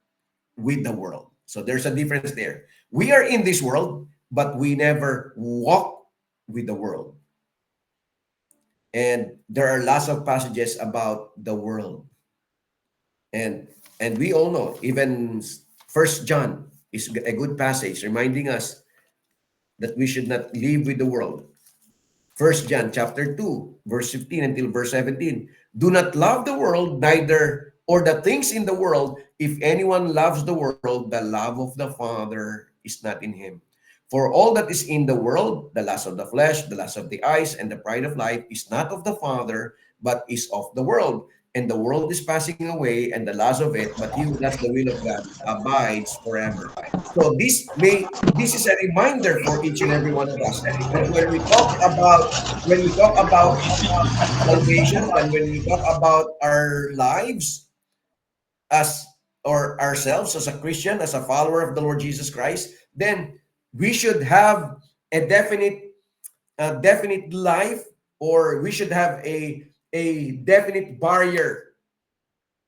S1: with the world. So there's a difference there. We are in this world, but we never walk with the world. And there are lots of passages about the world. And we all know, even First John is a good passage reminding us that we should not live with the world. First John chapter 2, verse 15 until verse 17. Do not love the world, neither or the things in the world. If anyone loves the world, the love of the Father is not in him. For all that is in the world, the lust of the flesh, the lust of the eyes, and the pride of life is not of the Father, but is of the world. And the world is passing away, and the lust of it, but he who does the will of God abides forever. So this is a reminder for each and every one of us that when we talk about salvation, and when we talk about our lives as or ourselves as a Christian, as a follower of the Lord Jesus Christ, then we should have a definite life, or we should have a definite barrier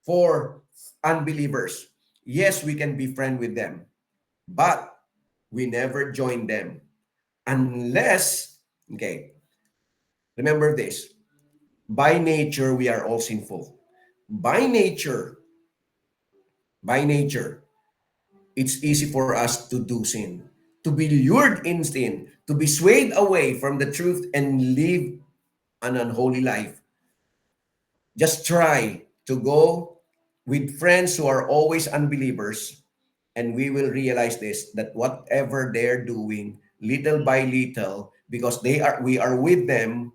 S1: for unbelievers. Yes, we can be friend with them, but we never join them unless, okay, remember this. By nature, we are all sinful. By nature, by nature, it's easy for us to do sin, to be lured in sin, to be swayed away from the truth and live an unholy life. Just try to go with friends who are always unbelievers, and we will realize this, that whatever they're doing, little by little, because we are with them,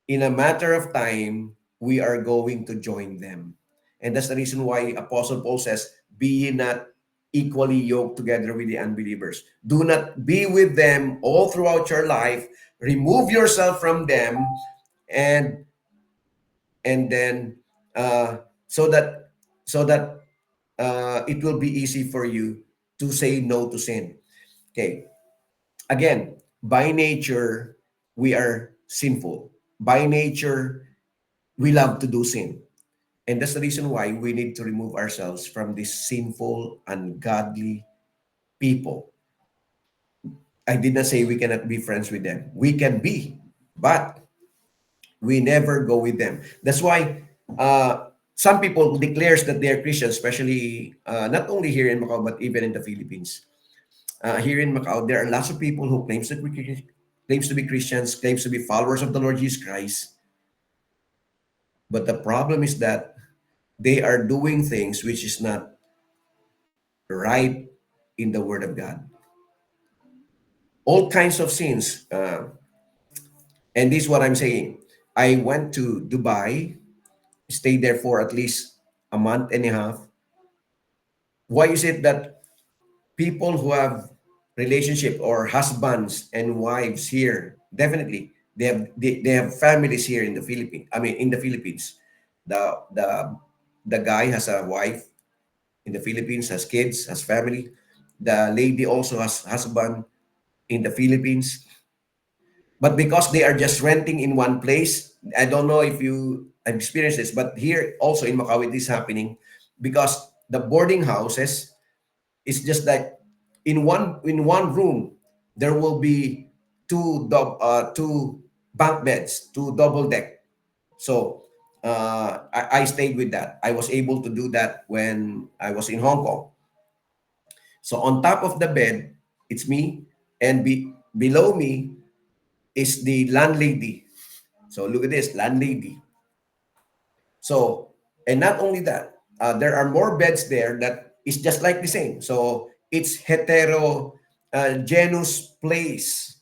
S1: in a matter of time, we are going to join them. And that's the reason why Apostle Paul says, be ye not equally yoked together with the unbelievers. Do not be with them all throughout your life. Remove yourself from them, and then so that it will be easy for you to say no to sin. Okay. Again, by nature, we are sinful. By nature, we love to do sin. And that's the reason why we need to remove ourselves from these sinful, ungodly people. I did not say we cannot be friends with them. We can be, but we never go with them. That's why some people declares that they are Christians, especially not only here in Macau, but even in the Philippines. Here in Macau, there are lots of people who claims to be Christians, claims to be followers of the Lord Jesus Christ. But the problem is that they are doing things which is not right in the Word of God. All kinds of sins. And this is what I'm saying. I went to Dubai, stayed there for at least a month and a half. Why is it that people who have relationship or husbands and wives here, definitely they have families here in the Philippines. I mean, in the Philippines, the guy has a wife in the Philippines, has kids, has family. The lady also has husband in the Philippines. But because they are just renting in one place, I don't know if you have experienced this, but here also in Macau, it is happening because the boarding houses is just like in one room there will be two bunk beds, two double deck. So I stayed with that. I was able to do that when I was in Hong Kong. So on top of the bed, it's me, and below me is the landlady. So look at this, landlady. So, and not only that, there are more beds there that is just like the same. So it's genus place.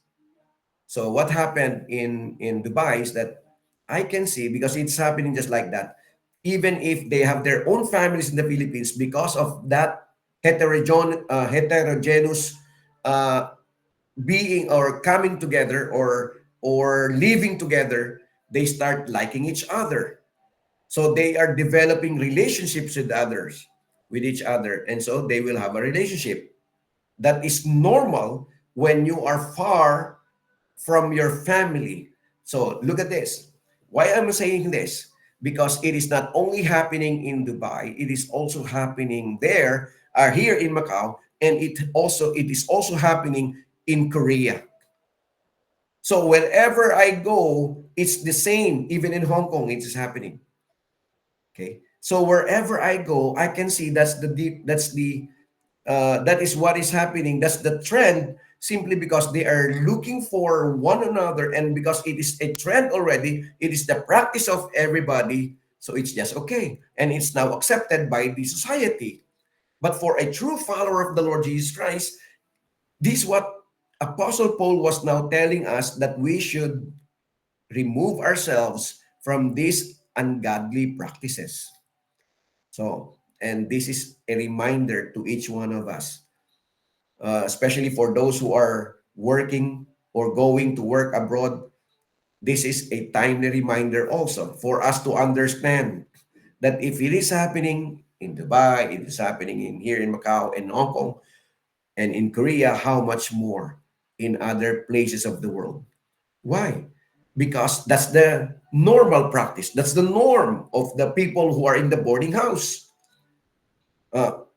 S1: So what happened in Dubai is that I can see, because it's happening just like that, even if they have their own families in the Philippines, because of that heterogeneous uh, being or coming together, or living together, they start liking each other. So they are developing relationships with others, with each other, and so they will have a relationship. That is normal when you are far from your family. So look at this. Why am I saying this? Because it is not only happening in Dubai, it is also happening there, here in Macau, and it is also happening in Korea. So wherever I go, it's the same. Even in Hong Kong, it is happening. Okay. So wherever I go, I can see that is what is happening. That's the trend, simply because they are looking for one another, and because it is a trend already, it is the practice of everybody. So it's just okay, and it's now accepted by the society. But for a true follower of the Lord Jesus Christ, this is what Apostle Paul was now telling us, that we should remove ourselves from these ungodly practices. So, and this is a reminder to each one of us, especially for those who are working or going to work abroad. This is a timely reminder also for us to understand that if it is happening in Dubai, it is happening here in Macau and Hong Kong and in Korea, how much more in other places of the world. Why? Because that's the normal practice. That's the norm of the people who are in the boarding house. Uh,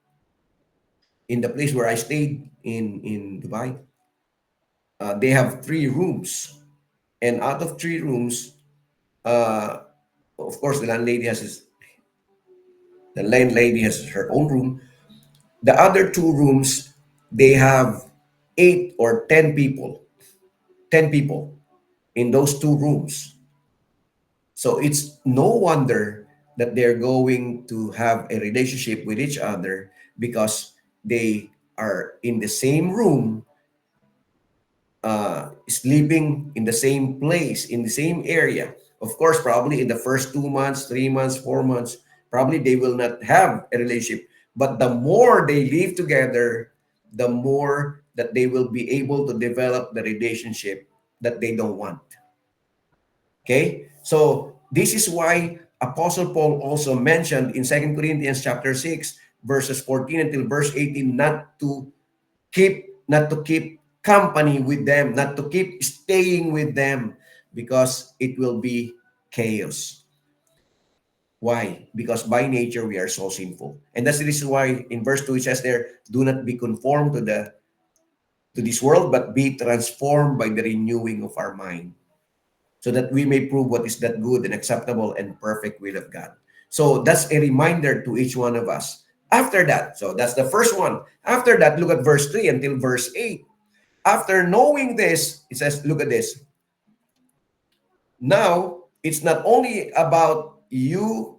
S1: in the place where I stayed in Dubai, they have 3 rooms, and out of 3 rooms, Uh, of course, the landlady has her own room. The other two rooms, they have 8 or 10 people, 10 people in those two rooms. So it's no wonder that they're going to have a relationship with each other because they are in the same room, sleeping in the same place, in the same area. Of course, probably in the first 2 months, 3 months, 4 months, probably they will not have a relationship. But the more they live together, the more that they will be able to develop the relationship that they don't want. Okay? So this is why Apostle Paul also mentioned in 2 Corinthians chapter 6, verses 14 until verse 18, not to keep company with them, not to keep staying with them, because it will be chaos. Why? Because by nature we are so sinful. And that's the reason why in verse 2 it says there, do not be conformed to this world, but be transformed by the renewing of our mind, so that we may prove what is that good and acceptable and perfect will of God. So that's a reminder to each one of us. After that, so that's the first one. After that, look at verse 3 until verse 8. After knowing this, it says, look at this. Now, it's not only about you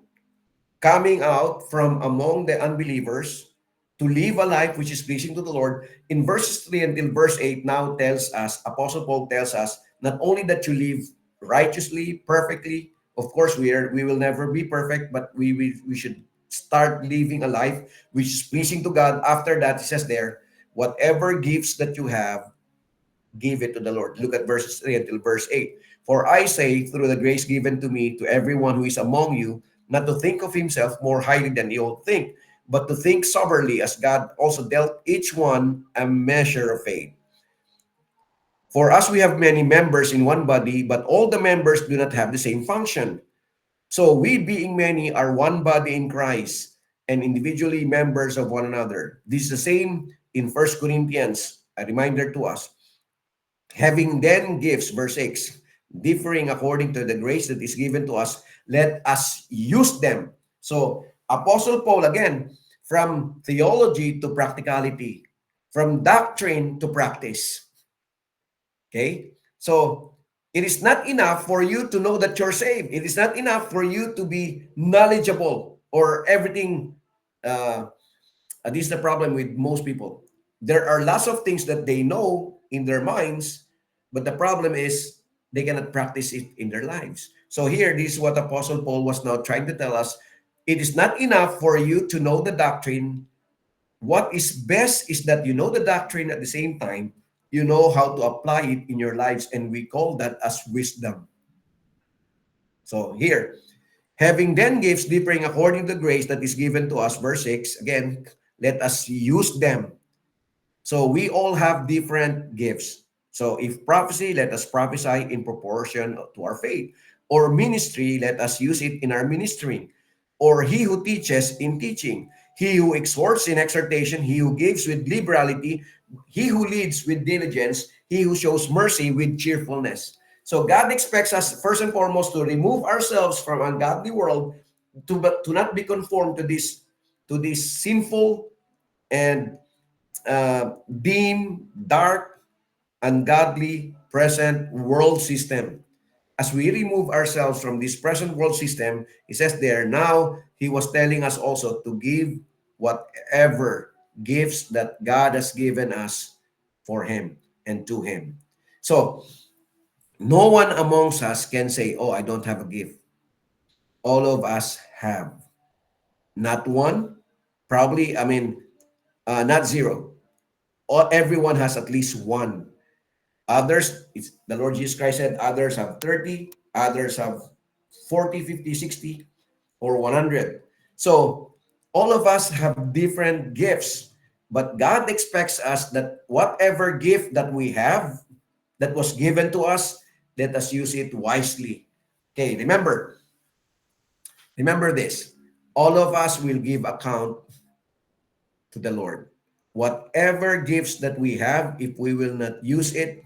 S1: coming out from among the unbelievers to live a life which is pleasing to the Lord. In verses 3 until verse 8 now tells us, Apostle Paul tells us, not only that you live righteously, perfectly. Of course, we will never be perfect, but we should start living a life which is pleasing to God. After that, it says there, whatever gifts that you have, give it to the Lord. Look at verses 3 until verse 8. For I say, through the grace given to me, to everyone who is among you, not to think of himself more highly than he ought to think, but to think soberly, as God also dealt each one a measure of faith. For us, we have many members in one body, but all the members do not have the same function. So we, being many, are one body in Christ, and individually members of one another. This is the same in 1 Corinthians, a reminder to us. Having then gifts, verse 6, differing according to the grace that is given to us, let us use them. So, Apostle Paul, again, from theology to practicality, from doctrine to practice. Okay? So, it is not enough for you to know that you're saved. It is not enough for you to be knowledgeable or everything. This is the problem with most people. There are lots of things that they know in their minds, but the problem is they cannot practice it in their lives. So here, this is what Apostle Paul was now trying to tell us. It is not enough for you to know the doctrine. What is best is that you know the doctrine at the same time, you know how to apply it in your lives, and we call that as wisdom. So here, having then gifts differing according to the grace that is given to us, verse 6, again, let us use them. So we all have different gifts. So if prophecy, let us prophesy in proportion to our faith. Or ministry, let us use it in our ministering. Or he who teaches in teaching. He who exhorts in exhortation. He who gives with liberality. He who leads with diligence. He who shows mercy with cheerfulness. So God expects us first and foremost to remove ourselves from ungodly world, to not be conformed to this sinful and dim, dark, ungodly present world system. As we remove ourselves from this present world system, it says there, now he was telling us also to give whatever gifts that God has given us for him and to him. So no one amongst us can say, oh, I don't have a gift. All of us have. Not one, probably, not zero. Everyone has at least one. Others, the Lord Jesus Christ said, others have 30, others have 40, 50, 60, or 100. So all of us have different gifts, but God expects us that whatever gift that we have that was given to us, let us use it wisely. Okay, remember this. All of us will give account to the Lord. Whatever gifts that we have, if we will not use it,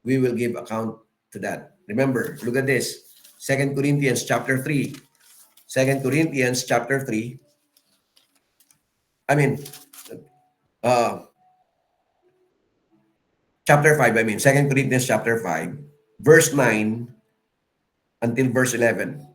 S1: we will give account to that. Remember, look at this. Second Corinthians chapter 3. Second Corinthians chapter 3. I mean, uh, chapter 5, I mean, Second Corinthians chapter 5, verse 9 until verse 11.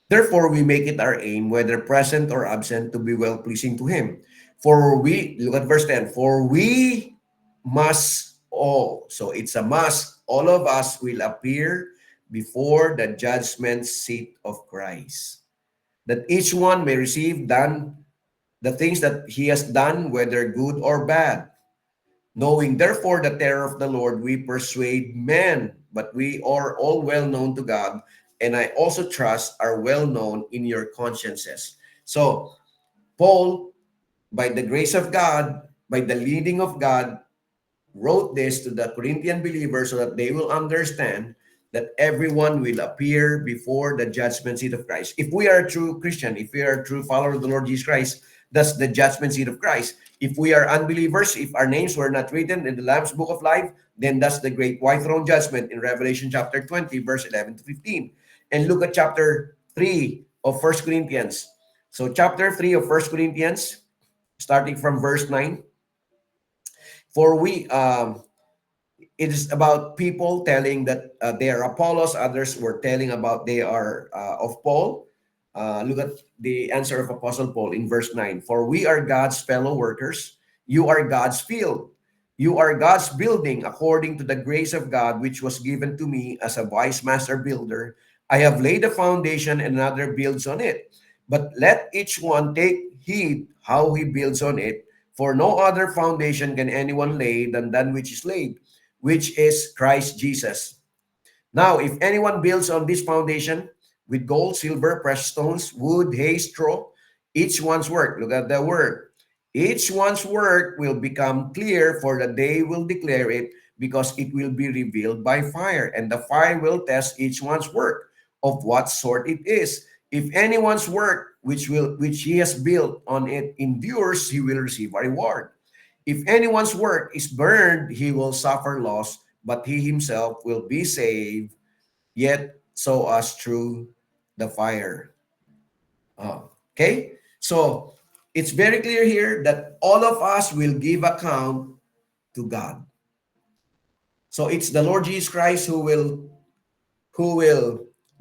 S1: Therefore, we make it our aim, whether present or absent, to be well-pleasing to Him. For we, look at verse 10, for we must all, so it's a must, all of us will appear before the judgment seat of Christ, that each one may receive done the things that he has done, whether good or bad. Knowing therefore the terror of the Lord, we persuade men, but we are all well known to God, and I also trust are well known in your consciences. So, Paul, by the grace of God, by the leading of God, wrote this to the Corinthian believers so that they will understand that everyone will appear before the judgment seat of Christ. If we are a true Christian, if we are a true follower of the Lord Jesus Christ, that's the judgment seat of Christ. If we are unbelievers, if our names were not written in the Lamb's Book of Life, then that's the great white throne judgment in Revelation chapter 20, verse 11 to 15. And look at chapter 3 of First Corinthians. So chapter 3 of First Corinthians, starting from verse 9. For we, it is about people telling that they are Apollos. Others were telling about they are of Paul. Look at the answer of Apostle Paul in verse 9. For we are God's fellow workers. You are God's field. You are God's building according to the grace of God, which was given to me as a wise master builder. I have laid a foundation and another builds on it. But let each one take heed how he builds on it. For no other foundation can anyone lay than that which is laid, which is Christ Jesus. Now, if anyone builds on this foundation with gold, silver, precious stones, wood, hay, straw, each one's work, look at the word, each one's work will become clear, for the day will declare it, because it will be revealed by fire, and the fire will test each one's work of what sort it is. If anyone's work which he has built on it endures, he will receive a reward. If anyone's work is burned, he will suffer loss, but he himself will be saved, yet so as through the fire. Okay? So, it's very clear here that all of us will give account to God. So, it's the Lord Jesus Christ who will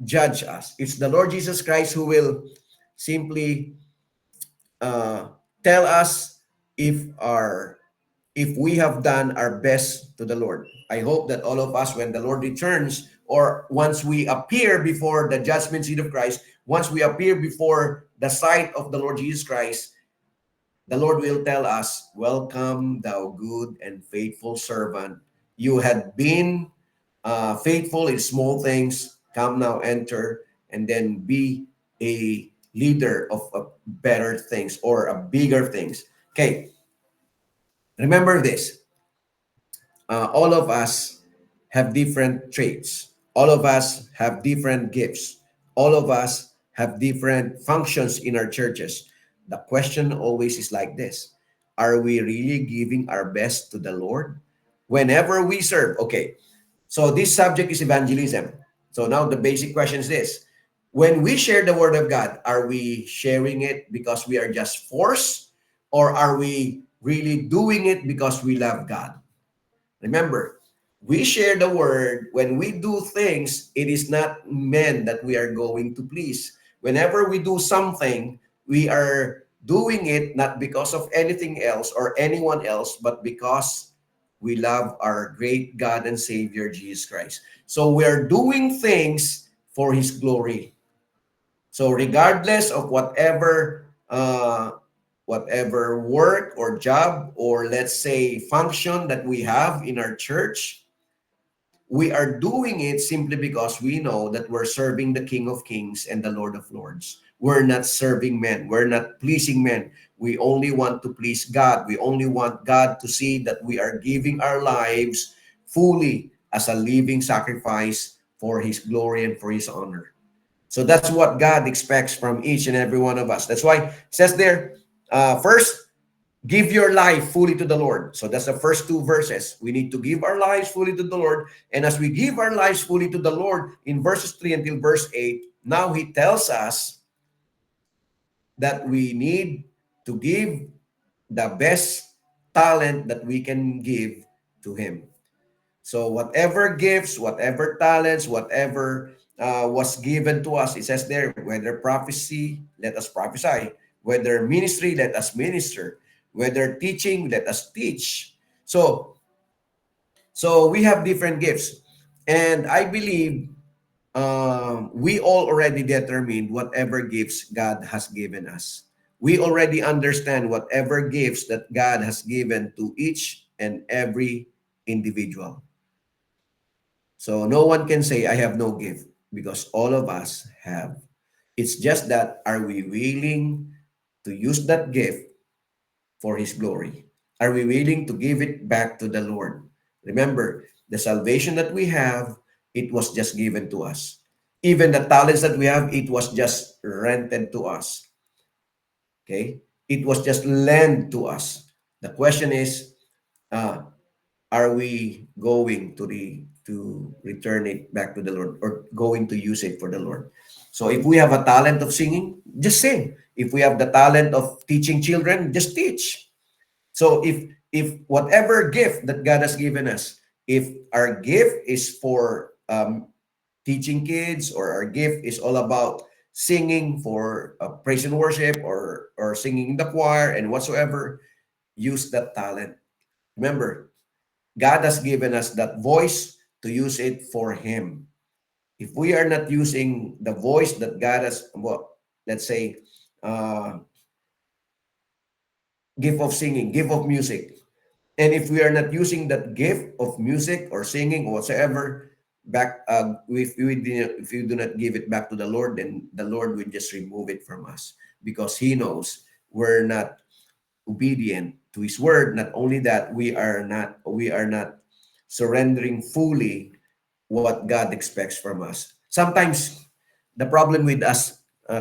S1: judge us. It's the Lord Jesus Christ who will simply tell us if our if we have done our best to the Lord. I hope that all of us, when the Lord returns, or once we appear before the judgment seat of Christ, once we appear before the sight of the Lord Jesus Christ, the Lord will tell us, welcome, thou good and faithful servant. You had been faithful in small things. Come now, enter, and then be a leader of better things or a bigger things. Okay, remember this. All of us have different traits. All of us have different gifts. All of us have different functions in our churches. The question always is like this: are we really giving our best to the Lord? Whenever we serve, okay, so this subject is evangelism. So now the basic question is this: when we share the word of God, are we sharing it because we are just forced, or are we really doing it because we love God? Remember, we share the word. When we do things, it is not men that we are going to please. Whenever we do something, we are doing it not because of anything else or anyone else, but because we love our great God and Savior, Jesus Christ. So we are doing things for His glory. So regardless of whatever work or job or, let's say, function that we have in our church, we are doing it simply because we know that we're serving the King of Kings and the Lord of Lords. We're not serving men. We're not pleasing men. We only want to please God. We only want God to see that we are giving our lives fully as a living sacrifice for His glory and for His honor. So that's what God expects from each and every one of us. That's why it says there, first, Give your life fully to the Lord. So that's the first two verses. We need to give our lives fully to the Lord. And as we give our lives fully to the Lord, in verses 3 until verse 8, now he tells us that we need to give the best talent that we can give to him. So whatever gifts, whatever talents, whatever was given to us, it says there, whether prophecy, let us prophesy. Whether ministry, let us minister. Whether teaching, let us teach. So we have different gifts. And I believe we all already determined whatever gifts God has given us. We already understand whatever gifts that God has given to each and every individual. So no one can say, I have no gift, because all of us have. It's just that, are we willing to use that gift for His glory? Are we willing to give it back to the Lord? Remember, the salvation that we have, it was just given to us. Even the talents that we have, it was just rented to us. Okay? It was just lent to us. The question is, uh, are we going to return it back to the Lord, or going to use it for the Lord? So if we have a talent of singing, just sing. If we have the talent of teaching children, just teach. So if whatever gift that God has given us, if our gift is for teaching kids, or our gift is all about singing for praise and worship, or singing in the choir and whatsoever, use that talent. Remember, God has given us that voice to use it for Him. If we are not using the voice that God has, well, let's say, uh, gift of singing, gift of music, and if we are not using that gift of music or singing or whatsoever back, if we do not give it back to the Lord, then the Lord will just remove it from us, because He knows we're not obedient to His word. Not only that, we are not surrendering fully what God expects from us. Sometimes the problem with us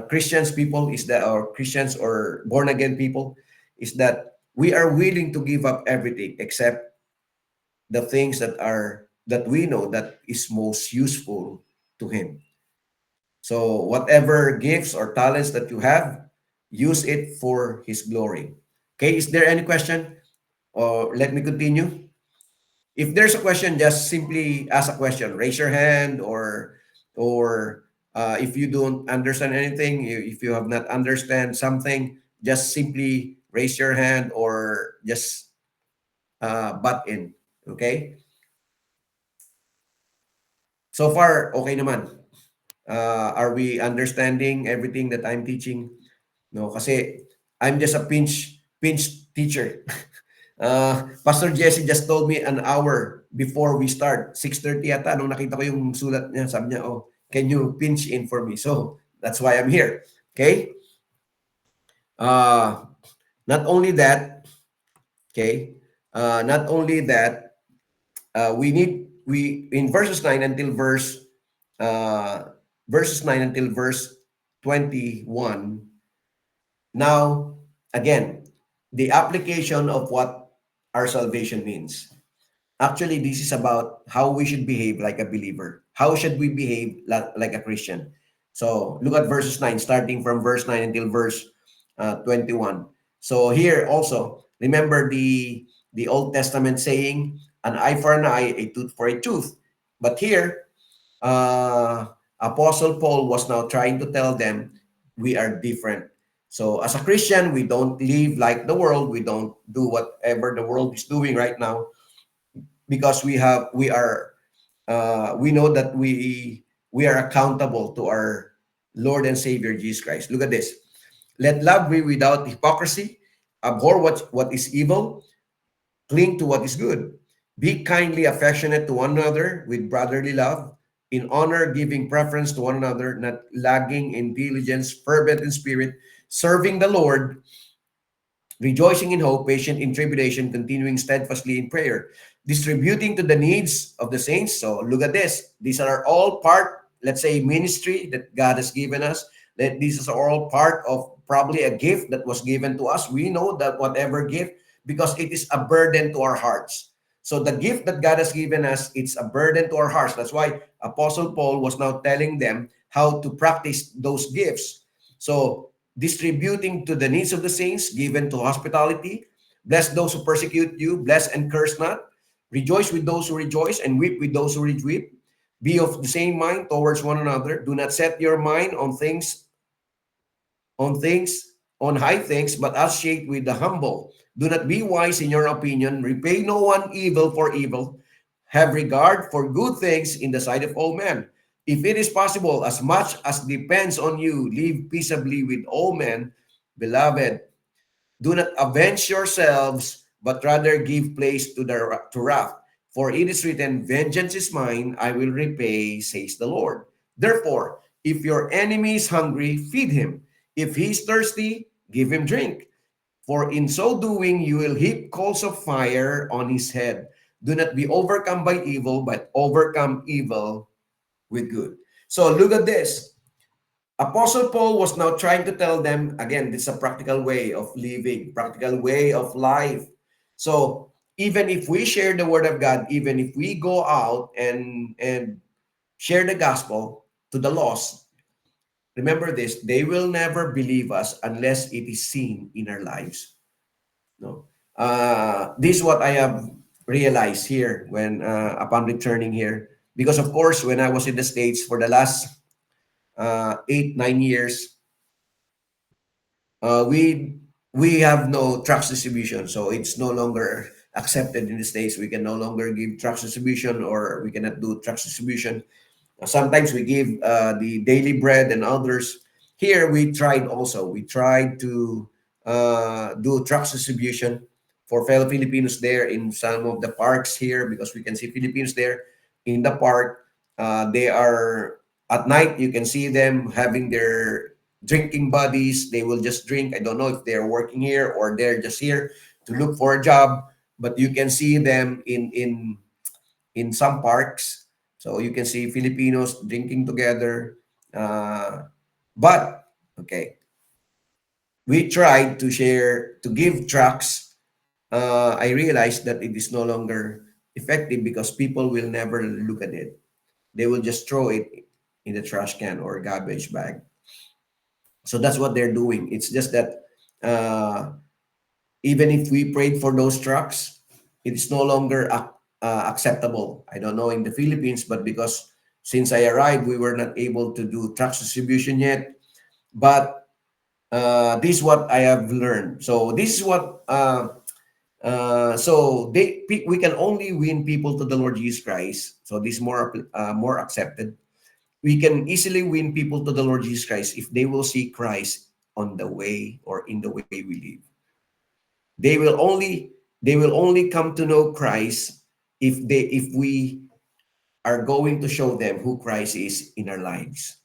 S1: Christians people is that, or Christians or born again people, is that we are willing to give up everything except the things that we know that is most useful to Him. So whatever gifts or talents that you have, use it for His glory. Okay, is there any question? Or let me continue. If there's a question, just simply ask a question. Raise your hand, or if you don't understand anything, if you have not understand something, just simply raise your hand, or just butt in. Okay? So far, okay naman. Are we understanding everything that I'm teaching? No, kasi I'm just a pinch teacher. Pastor Jesse just told me an hour before we start, 6:30 yata, nung nakita ko yung sulat niya, sabi niya, oh, can you pinch in for me? So, that's why I'm here. Okay? Uh, not only that, okay, not only that, we in uh, verses 9 until verse 21. Now, again, the application of what our salvation means. Actually, this is about how we should behave like a believer. How should we behave like a Christian? So look at verses 9, starting from verse 9 until verse 21. So here also, remember the Old Testament saying, an eye for an eye, a tooth for a tooth. But here, uh, Apostle Paul was now trying to tell them, we are different. So as a Christian, we don't live like the world. We don't do whatever the world is doing right now, because we know that we are accountable to our Lord and Savior Jesus Christ. Look at this. Let love be without hypocrisy. Abhor what is evil. Cling to what is good. Be kindly affectionate to one another with brotherly love, in honor, giving preference to one another, not lagging in diligence, fervent in spirit, serving the Lord, rejoicing in hope, patient in tribulation, continuing steadfastly in prayer, distributing to the needs of the saints. So look at this. These are all part, let's say, ministry that God has given us. That these are all part of probably a gift that was given to us. We know that whatever gift, because it is a burden to our hearts. So the gift that God has given us, it's a burden to our hearts. That's why Apostle Paul was now telling them how to practice those gifts. So distributing to the needs of the saints, given to hospitality, bless those who persecute you, bless and curse not, rejoice with those who rejoice, and weep with those who weep. Be of the same mind towards one another. Do not set your mind on high things, but associate with the humble. Do not be wise in your opinion. Repay no one evil for evil. Have regard for good things in the sight of all men. If it is possible, as much as depends on you, live peaceably with all men. Beloved, do not avenge yourselves, but rather give place to wrath. For it is written, vengeance is mine, I will repay, says the Lord. Therefore, if your enemy is hungry, feed him. If he is thirsty, give him drink. For in so doing, you will heap coals of fire on his head. Do not be overcome by evil, but overcome evil with good. So look at this. Apostle Paul was now trying to tell them, again, this is a practical way of living, practical way of life. So even if we share the word of God, even if we go out and share the gospel to the lost, remember this, they will never believe us unless it is seen in our lives. No. This is what I have realized here when upon returning here. Because of course, when I was in the States for the last 8, 9 years, we have no trucks distribution, so it's no longer accepted in the States. We can no longer give trucks distribution, or we cannot do trucks distribution. Sometimes we give the daily bread and others. Here we tried also. We tried to do trucks distribution for fellow Filipinos there in some of the parks here, because we can see Filipinos there in the park. They are at night. You can see them having their drinking buddies. They will just drink. I don't know if they're working here or they're just here to look for a job, but you can see them in some parks. So you can see Filipinos drinking together. But okay, we tried to share, to give trucks. I realized that it is no longer effective because people will never look at it. They will just throw it in the trash can or garbage bag. So that's what they're doing. It's just that uh, even if we prayed for those trucks, it's no longer acceptable. I don't know in the Philippines, but because since I arrived, we were not able to do trucks distribution yet. But this is what I have learned. So this is what we can only win people to the Lord Jesus Christ. So this is more accepted. We can easily win people to the Lord Jesus Christ if they will see Christ on the way or in the way we live. They will only come to know Christ if we are going to show them who Christ is in our lives.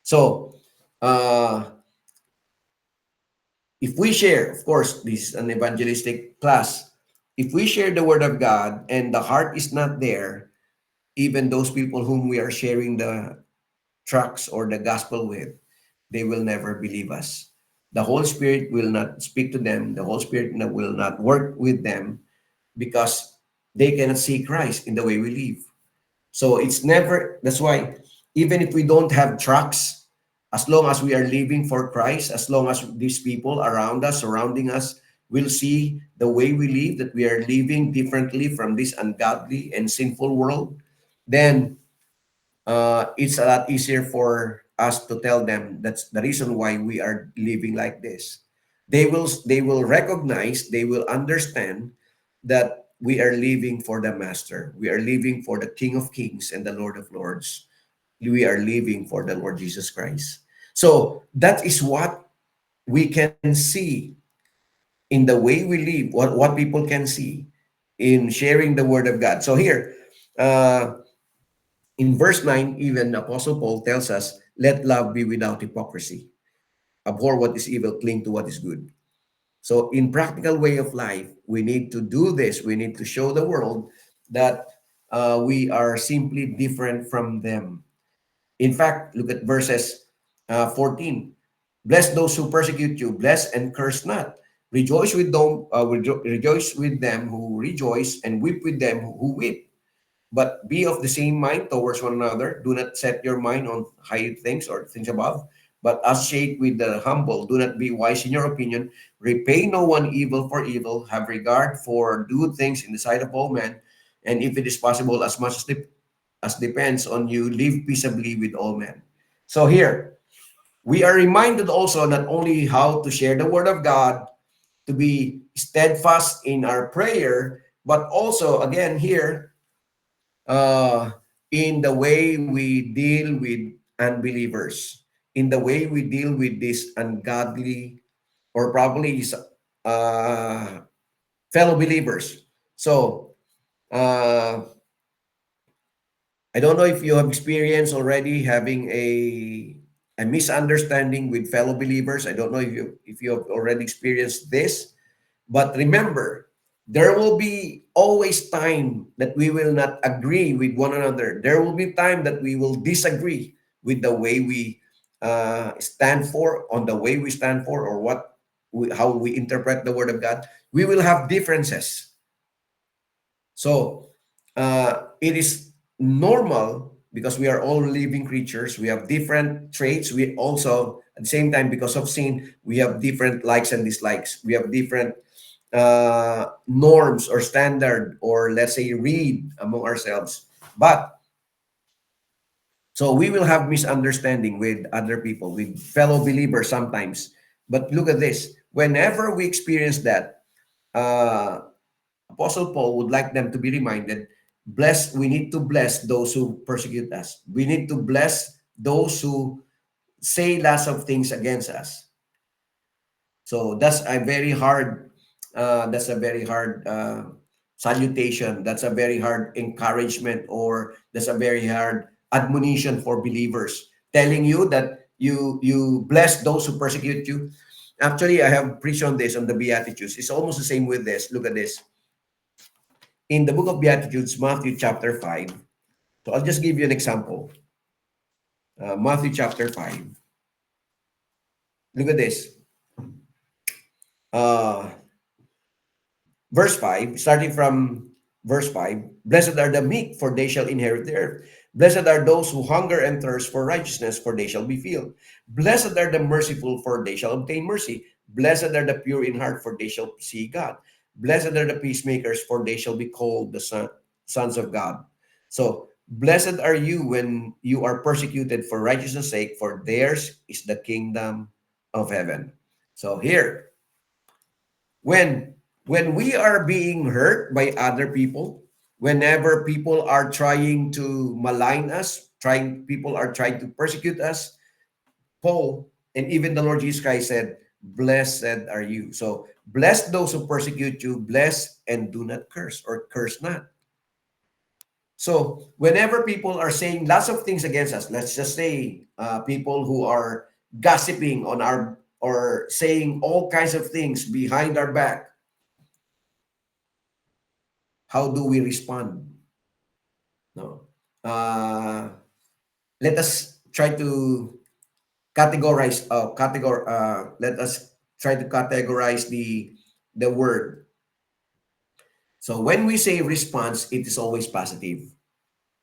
S1: So uh, if we share, of course, this is an evangelistic class. If we share the word of God and the heart is not there, even those people whom we are sharing the tracts or the gospel with, they will never believe us. The Holy Spirit will not speak to them. The Holy Spirit will not work with them because they cannot see Christ in the way we live. So it's never, that's why even if we don't have trucks, as long as we are living for Christ, as long as these people around us, surrounding us, will see the way we live, that we are living differently from this ungodly and sinful world, then it's a lot easier for us to tell them that's the reason why we are living like this. They will recognize, they will understand that we are living for the Master. We are living for the King of Kings and the Lord of Lords. We are living for the Lord Jesus Christ. So that is what we can see in the way we live, what people can see in sharing the word of God. So here, uh, in verse 9, even Apostle Paul tells us, let love be without hypocrisy. Abhor what is evil, cling to what is good. So in practical way of life, we need to do this. We need to show the world that we are simply different from them. In fact, look at verses 14. Bless those who persecute you. Bless and curse not. Rejoice with them, rejoice with them who rejoice, and weep with them who weep. But be of the same mind towards one another. Do not set your mind on high things or things above, but associate with the humble. Do not be wise in your opinion. Repay no one evil for evil. Have regard for good things in the sight of all men. And if it is possible, as much as depends on you, live peaceably with all men. So here, we are reminded also not only how to share the word of God, to be steadfast in our prayer, but also, again, here, uh, in the way we deal with unbelievers, in the way we deal with this ungodly or probably uh, fellow believers. So, I don't know if you have experienced already having a misunderstanding with fellow believers. I don't know if you have already experienced this, but remember, there will be always time that we will not agree with one another. There will be time that we will disagree with the way we stand for, on the way we stand for, or how we interpret the Word of God. We will have differences. So it is normal because we are all living creatures. We have different traits. We also, at the same time, because of sin, we have different likes and dislikes. We have different norms or standard, or let's say read among ourselves. But so we will have misunderstanding with other people, with fellow believers sometimes. But look at this. Whenever we experience that, uh, Apostle Paul would like them to be reminded, we need to bless those who persecute us. We need to bless those who say lots of things against us. So that's a very hard salutation. That's a very hard encouragement, or that's a very hard admonition for believers, telling you that you bless those who persecute you. Actually, I have preached on this on the Beatitudes. It's almost the same with this. Look at this. In the book of Beatitudes, Matthew chapter 5. So I'll just give you an example. Matthew chapter 5. Look at this. Uh, verse 5, starting from verse 5. Blessed are the meek, for they shall inherit the earth. Blessed are those who hunger and thirst for righteousness, for they shall be filled. Blessed are the merciful, for they shall obtain mercy. Blessed are the pure in heart, for they shall see God. Blessed are the peacemakers, for they shall be called the sons of God. So, blessed are you when you are persecuted for righteousness' sake, for theirs is the kingdom of heaven. So here, when we are being hurt by other people, whenever people are trying to malign us, people are trying to persecute us, Paul and even the Lord Jesus Christ said, blessed are you. So bless those who persecute you, bless and do not curse, or curse not. So whenever people are saying lots of things against us, let's just say people who are gossiping on our, or saying all kinds of things behind our back, how do we respond? No. Let us try to let us try to categorize the word. So when we say response, it is always positive.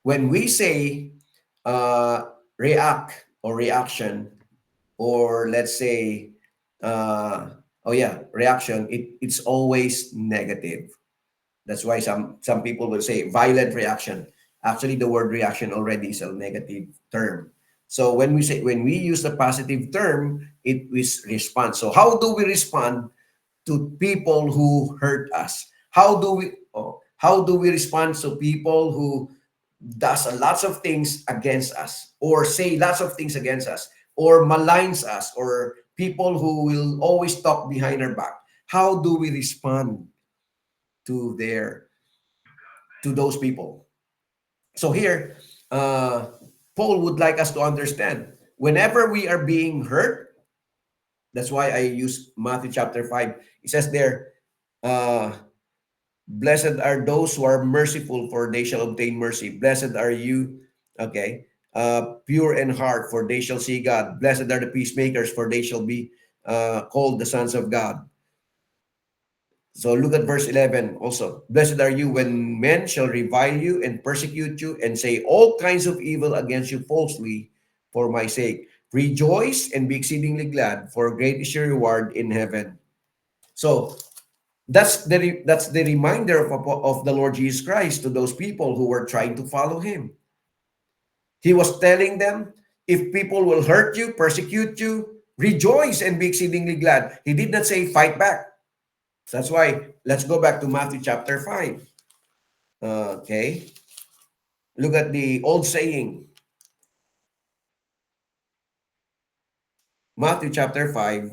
S1: When we say react or reaction, or let's say reaction, it's always negative. That's why some people will say violent reaction. Actually, the word reaction already is a negative term. So when we use the positive term, it is response. So how do we respond to people who hurt us? How do we respond to people who does a lots of things against us, or say lots of things against us, or maligns us, or people who will always talk behind our back? How do we respond to those people? So here, Paul would like us to understand, whenever we are being hurt, that's why I use Matthew chapter 5. It says there, uh, blessed are those who are merciful, for they shall obtain mercy. Blessed are you. Okay. pure in heart, for they shall see God. Blessed are the peacemakers, for they shall be called the sons of God. So look at verse 11 also. Blessed are you when men shall revile you and persecute you and say all kinds of evil against you falsely for my sake. Rejoice and be exceedingly glad, for great is your reward in heaven. So that's the reminder of the Lord Jesus Christ to those people who were trying to follow him. He was telling them, if people will hurt you, persecute you, rejoice and be exceedingly glad. He did not say fight back. So that's why, let's go back to Matthew chapter 5. Okay. Look at the old saying. Matthew chapter 5,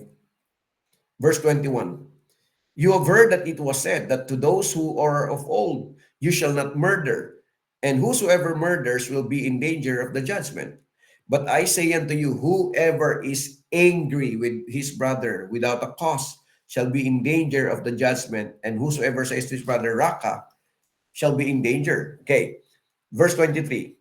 S1: verse 21. You have heard that it was said that to those who are of old, you shall not murder, and whosoever murders will be in danger of the judgment. But I say unto you, whoever is angry with his brother without a cause shall be in danger of the judgment, and whosoever says to his brother, Raka, shall be in danger. Okay, verse 23.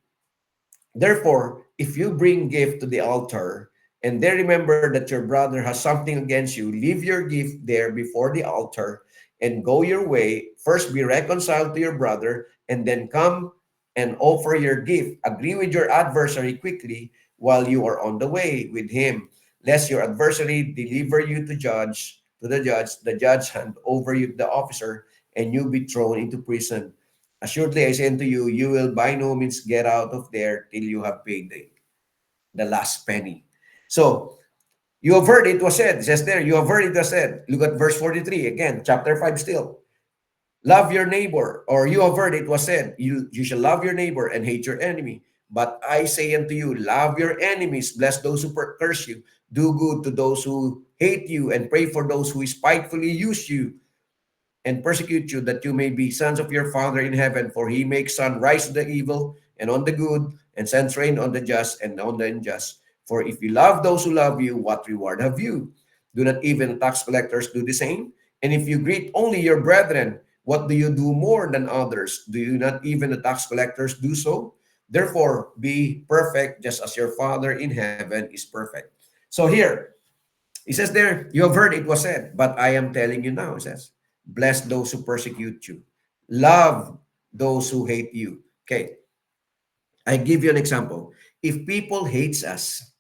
S1: Therefore, if you bring gift to the altar, and there remember that your brother has something against you, leave your gift there before the altar and go your way. First be reconciled to your brother, and then come and offer your gift. Agree with your adversary quickly while you are on the way with him, lest your adversary deliver you to the judge hand over you to the officer, and you be thrown into prison. Assuredly, I say unto you, you will by no means get out of there till you have paid the last penny. So, you have heard it was said, it says there, you have heard it was said. Look at verse 43, again, chapter 5 still. Love your neighbor, or you have heard it was said, you shall love your neighbor and hate your enemy. But I say unto you, love your enemies, bless those who curse you, do good to those who hate you, and pray for those who spitefully use you and persecute you, that you may be sons of your Father in heaven. For he makes sun rise on the evil and on the good, and sends rain on the just and on the unjust. For if you love those who love you, what reward have you? Do not even tax collectors do the same? And if you greet only your brethren, what do you do more than others? Do you not even the tax collectors do so? Therefore, be perfect, just as your Father in heaven is perfect. So here, he says there, you have heard it was said, but I am telling you now, he says, bless those who persecute you. Love those who hate you. Okay, I give you an example. If people hates us,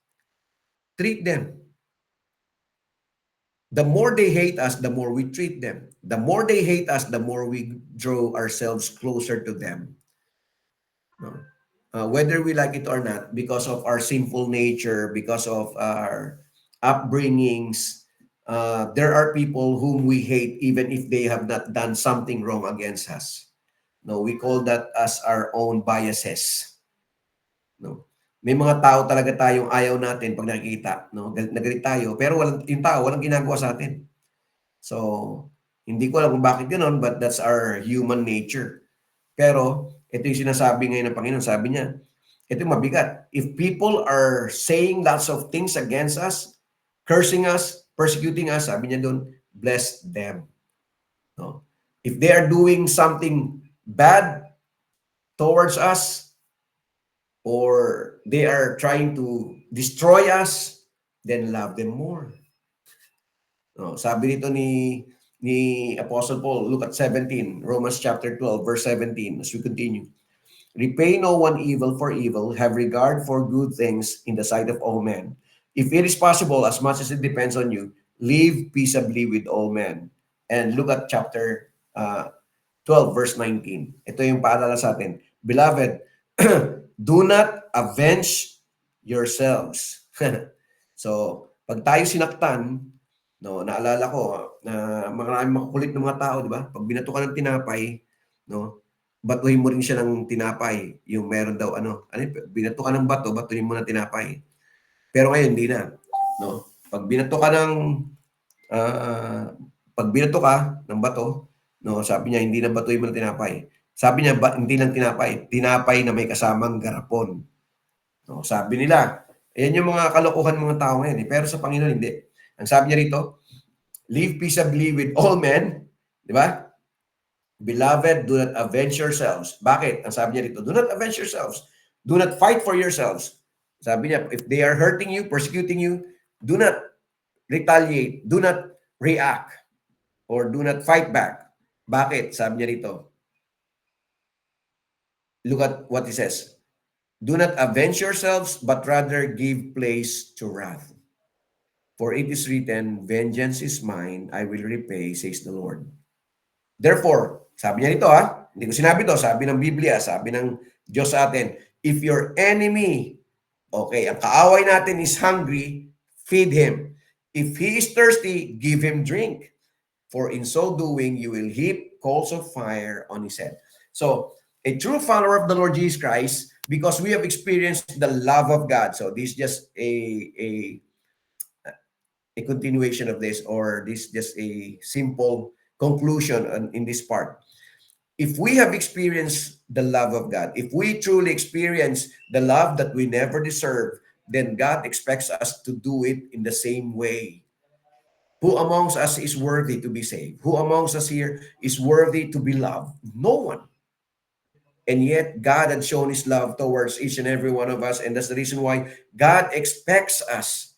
S1: treat them. The more they hate us, the more we treat them. The more they hate us, the more we draw ourselves closer to them. No? Whether we like it or not, because of our sinful nature, because of our upbringings, there are people whom we hate even if they have not done something wrong against us. No, we call that as our own biases. No. May mga tao talaga tayong ayaw natin pag nakikita, no? Galit na galit tayo, pero yung tao walang ginagawa sa atin. So, hindi ko alam kung bakit ganoon, but that's our human nature. Pero, ito yung sinasabi ngayon ng Panginoon. Sabi niya, ito yung mabigat. If people are saying lots of things against us, cursing us, persecuting us, sabi niya doon, bless them. No? If they are doing something bad towards us, or they are trying to destroy us, then love them more. No, sabi nito ni Apostle Paul, look at 17, Romans chapter 12, verse 17, as we continue. Repay no one evil for evil, have regard for good things in the sight of all men. If it is possible, as much as it depends on you, live peaceably with all men. And look at chapter 12, verse 19. Ito yung paalala sa atin. Beloved, do not avenge yourselves. So, pag tayo sinaktan, no, naalala ko na maraming makukulit ng mga tao, di ba? Pag binato ka ng tinapay, no, batuhin mo rin siya ng tinapay. Yung meron daw binato ka ng bato, batuhin mo ng tinapay. Pero ngayon hindi na, no? Pag binato ka ng bato, no, sabi niya hindi na batuhin mo ng tinapay. Sabi niya hindi lang tinapay na may kasamang garapon. No, sabi nila, ayan yung mga kalokohan mga tao ngayon, eh. Pero sa Panginoon hindi. Ang sabi niya rito, live peaceably with all men, di ba? Beloved, do not avenge yourselves. Bakit? Ang sabi niya rito, do not avenge yourselves, Do not fight for yourselves. Sabi niya, if they are hurting you, persecuting you, do not retaliate, do not react, or do not fight back. Bakit? Sabi niya rito, look at what he says. Do not avenge yourselves, but rather give place to wrath. For it is written, vengeance is mine, I will repay, says the Lord. Therefore, sabi niya rito hindi ko sinabi to, sabi ng Biblia, sabi ng Diyos sa atin, if your enemy, okay, ang kaaway natin is hungry, feed him. If he is thirsty, give him drink. For in so doing, you will heap coals of fire on his head. So, a true follower of the Lord Jesus Christ, because we have experienced the love of God. So, this is just a continuation of this, or this just a simple conclusion in this part. If we have experienced the love of God, if we truly experience the love that we never deserve, then God expects us to do it in the same way. Who amongst us is worthy to be saved? Who amongst us here is worthy to be loved? No one. And yet, God had shown his love towards each and every one of us. And that's the reason why God expects us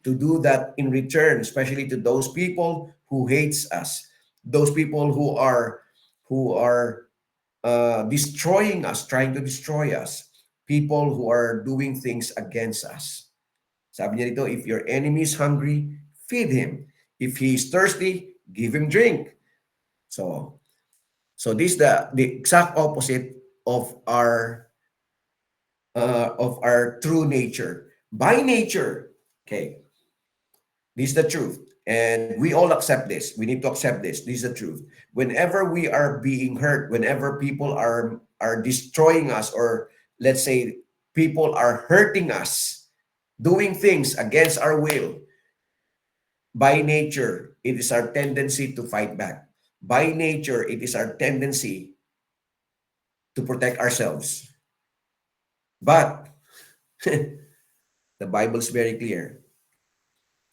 S1: to do that in return, especially to those people who hates us, those people who are destroying us, trying to destroy us, people who are doing things against us. Sabi niya dito, if your enemy is hungry, feed him. If he is thirsty, give him drink. So this is the exact opposite of our true nature. By nature, okay, this is the truth. And we all accept this. We need to accept this. This is the truth. Whenever we are being hurt, whenever people are destroying us, or let's say people are hurting us, doing things against our will, by nature, it is our tendency to fight back. By nature, it is our tendency to protect ourselves. But the Bible is very clear.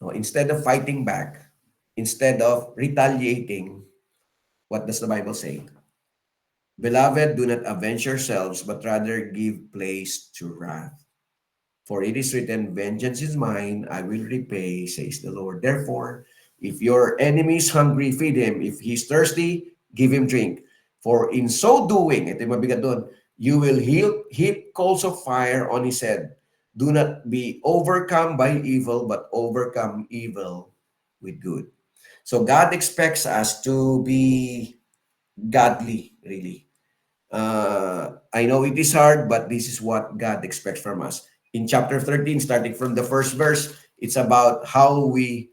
S1: No, instead of fighting back, instead of retaliating, what does the Bible say? Beloved, do not avenge yourselves, but rather give place to wrath. For it is written, vengeance is mine, I will repay, says the Lord. Therefore, if your enemy is hungry, feed him. If he's thirsty, give him drink. For in so doing, ito yung mabigat doon, you will heap coals of fire on his head. Do not be overcome by evil, but overcome evil with good. So God expects us to be godly, really. I know it is hard, but this is what God expects from us. In chapter 13, starting from the first verse, it's about how we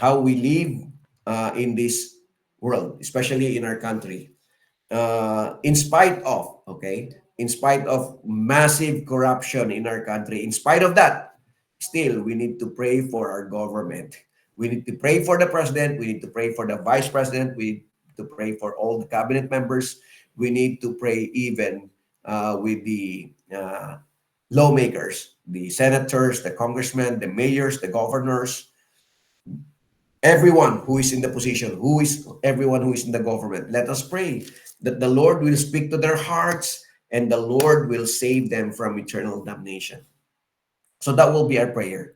S1: live in this world, especially in our country. In spite of massive corruption in our country, in spite of that, still we need to pray for our government. We need to pray for the president. We need to pray for the vice president. We need to pray for all the cabinet members. We need to pray even with the lawmakers, the senators, the congressmen, the mayors, the governors, everyone who is in the position, everyone who is in the government. Let us pray that the Lord will speak to their hearts and the Lord will save them from eternal damnation. So that will be our prayer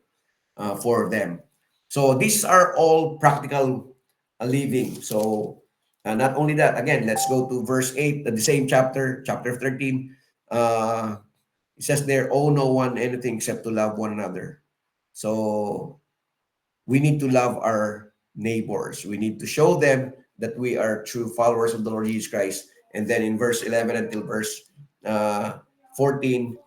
S1: for them. So these are all practical living. So not only that, again, let's go to verse 8 of the same chapter 13. It says there, owe no one anything except to love one another. So we need to love our neighbors. We need to show them that we are true followers of the Lord Jesus Christ. And then in verse 11 until verse 14,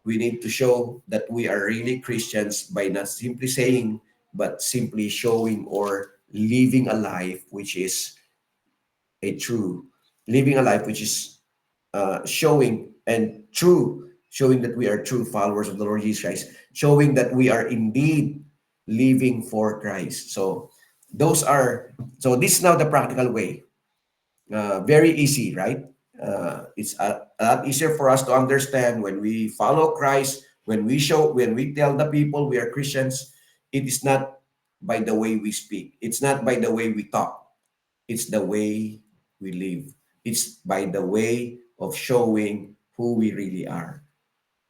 S1: we need to show that we are really Christians by not simply saying, but simply showing or living a life which is living a life which is showing that we are true followers of the Lord Jesus Christ, showing that we are indeed living for Christ. So this is now the practical way. Very easy, right? It's a lot easier for us to understand when we follow Christ, when we tell the people we are Christians. It is not by the way we speak. It's not by the way we talk. It's the way we live. It's by the way of showing who we really are.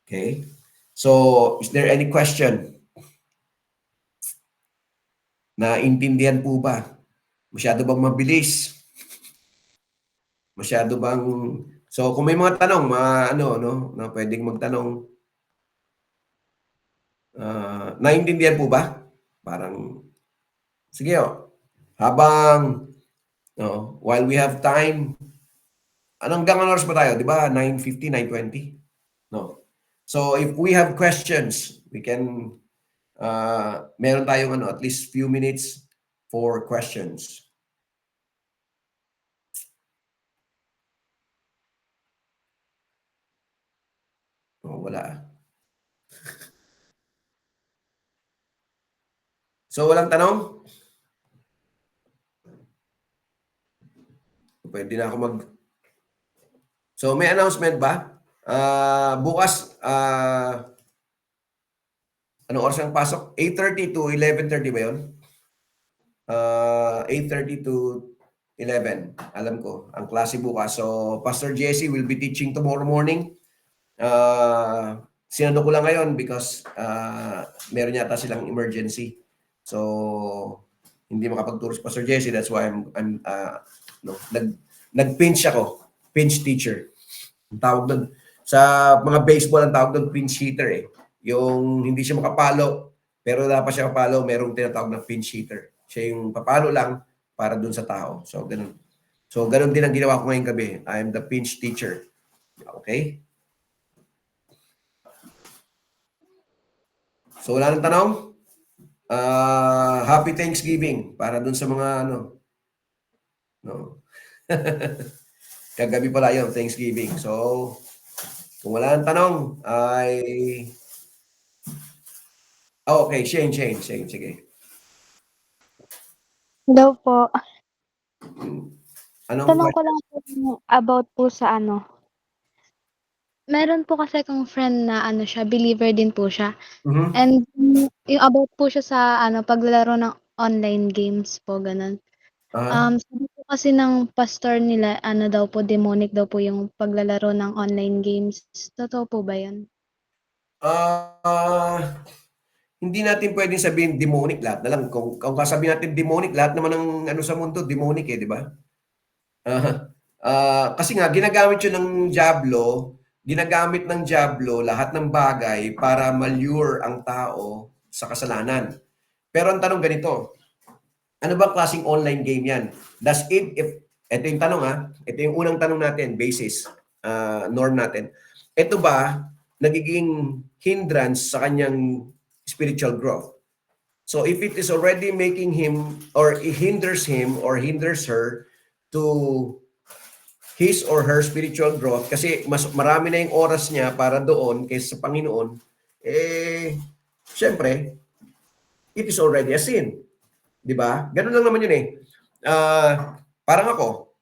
S1: Okay? So, is there any question? Naintindihan po ba? Masyado bang mabilis? Masyado bang... So, kung may mga tanong, ano, no, na pwedeng magtanong, naintindihan po ba? Parang, sige habang, no, while we have time, hanggang oras ba tayo? Di ba? 9:50, 9:20? No. So, if we have questions, we can, meron tayong ano, at least few minutes for questions. Oh, wala. So, walang tanong? Pwede na ako mag... So, may announcement ba? Bukas, anong oras ang pasok? 8:30 to 11:30 ba yun? 8:30 to 11. Alam ko, ang klase bukas. So, Pastor Jesse will be teaching tomorrow morning. Sinano ko lang ngayon because meron yata silang emergency. So, hindi makapagturo si Pastor Jesse. That's why I'm no, nag-pinch ako. Pinch teacher. Ang tawag doon. Sa mga baseball, ang tawag doon pinch hitter eh. Yung hindi siya makapalo, pero dapat siya kapalo, merong tinatawag na pinch hitter. Siya yung papalo lang para doon sa tao. So, ganun. So, ganun din ang ginawa ko ngayong gabi. I am the pinch teacher. Okay? So, wala nang tanong? Happy Thanksgiving para doon sa mga ano. No. Kagabi pala yun, Thanksgiving. So, kung wala nang tanong, ay... Oh, okay, Shane, sige.
S2: Hello po.
S1: Anong
S2: Tanong ko lang po about po sa ano. Meron po kasi akong friend na ano siya, believer din po siya.
S1: Mhm.
S2: And yung about po siya sa ano, paglalaro ng online games po, ganun. Sabi po kasi ng pastor nila, ano daw po, demonic daw po yung paglalaro ng online games. Totoo po ba yun?
S1: Hindi natin pwedeng sabihin demonic lahat na lang. Kung kasabihin natin demonic, lahat naman ng ano sa mundo, demonic di ba? Kasi nga, ginagamit ng Diablo lahat ng bagay para malure ang tao sa kasalanan. Pero ang tanong ganito, ano bang klaseng online game yan? Ito yung tanong ito yung unang tanong natin, basis, norm natin. Ito ba nagiging hindrance sa kanyang spiritual growth? So if it is already making him or it hinders him or hinders her to his or her spiritual growth kasi mas marami na yung oras niya para doon kaysa sa Panginoon, syempre, it is already a sin. Di ba? Ganun lang naman yun eh. Parang ako,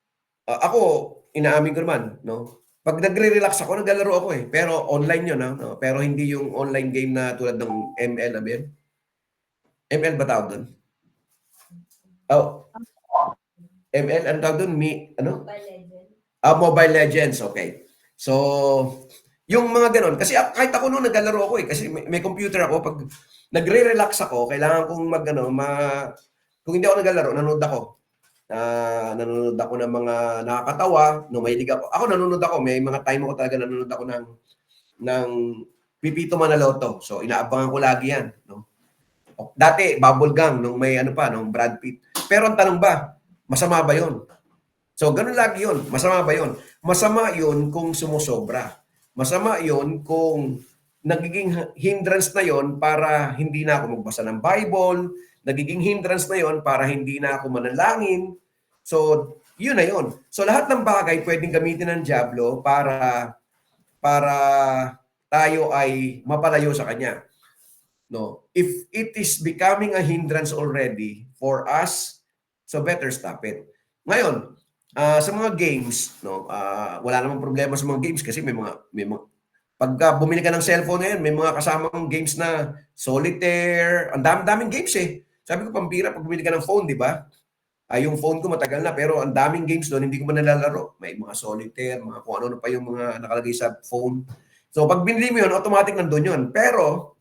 S1: inaamin ko naman, no? Pag nagre-relax ako, naglalaro ako eh. Pero online yun, no? Pero hindi yung online game na tulad ng ML, abin. ML ba tawag doon? Oh, ML, ano tawag doon? Ano? Mobile Legends. Mobile Legends, okay. So, yung mga ganun, kasi kahit ako noon naglalaro ako eh, kasi may computer ako, pag nagre-relax ako, kailangan kong kung hindi ako naglalaro, nanonood ako ng mga nakakatawa, no, mahilig ako. Ako nanonood ako, may mga time ako talaga nanonood ako ng Pipito Manaloto. So inaabangan ko lagi 'yan, no. Dati Bubble Gang nung may ano pa, nung Brad Pitt. Pero ang tanong ba, masama ba 'yon? So ganun lagi 'yon. Masama ba 'yon? Masama 'yon kung sumosobra. Masama 'yon kung nagiging hindrance na 'yon para hindi na ako magbasa ng Bible, nagiging hindrance na 'yon para hindi na ako manalangin. So, yun na yun. So, lahat ng bagay pwedeng gamitin ng Diablo para tayo ay mapalayo sa kanya. No? If it is becoming a hindrance already for us, so better stop it. Ngayon, sa mga games, no, wala namang problema sa mga games kasi may mga pagka bumili ka ng cellphone ngayon, may mga kasamang games na solitaire, ang daming games eh. Sabi ko, pambira, pag bumili ka ng phone, di ba? Yung phone ko matagal na, pero ang daming games doon, hindi ko pa nalalaro. May mga solitaire, mga kung ano pa yung mga nakalagay sa phone. So, pag binili mo yun, automatic nandun yun. Pero,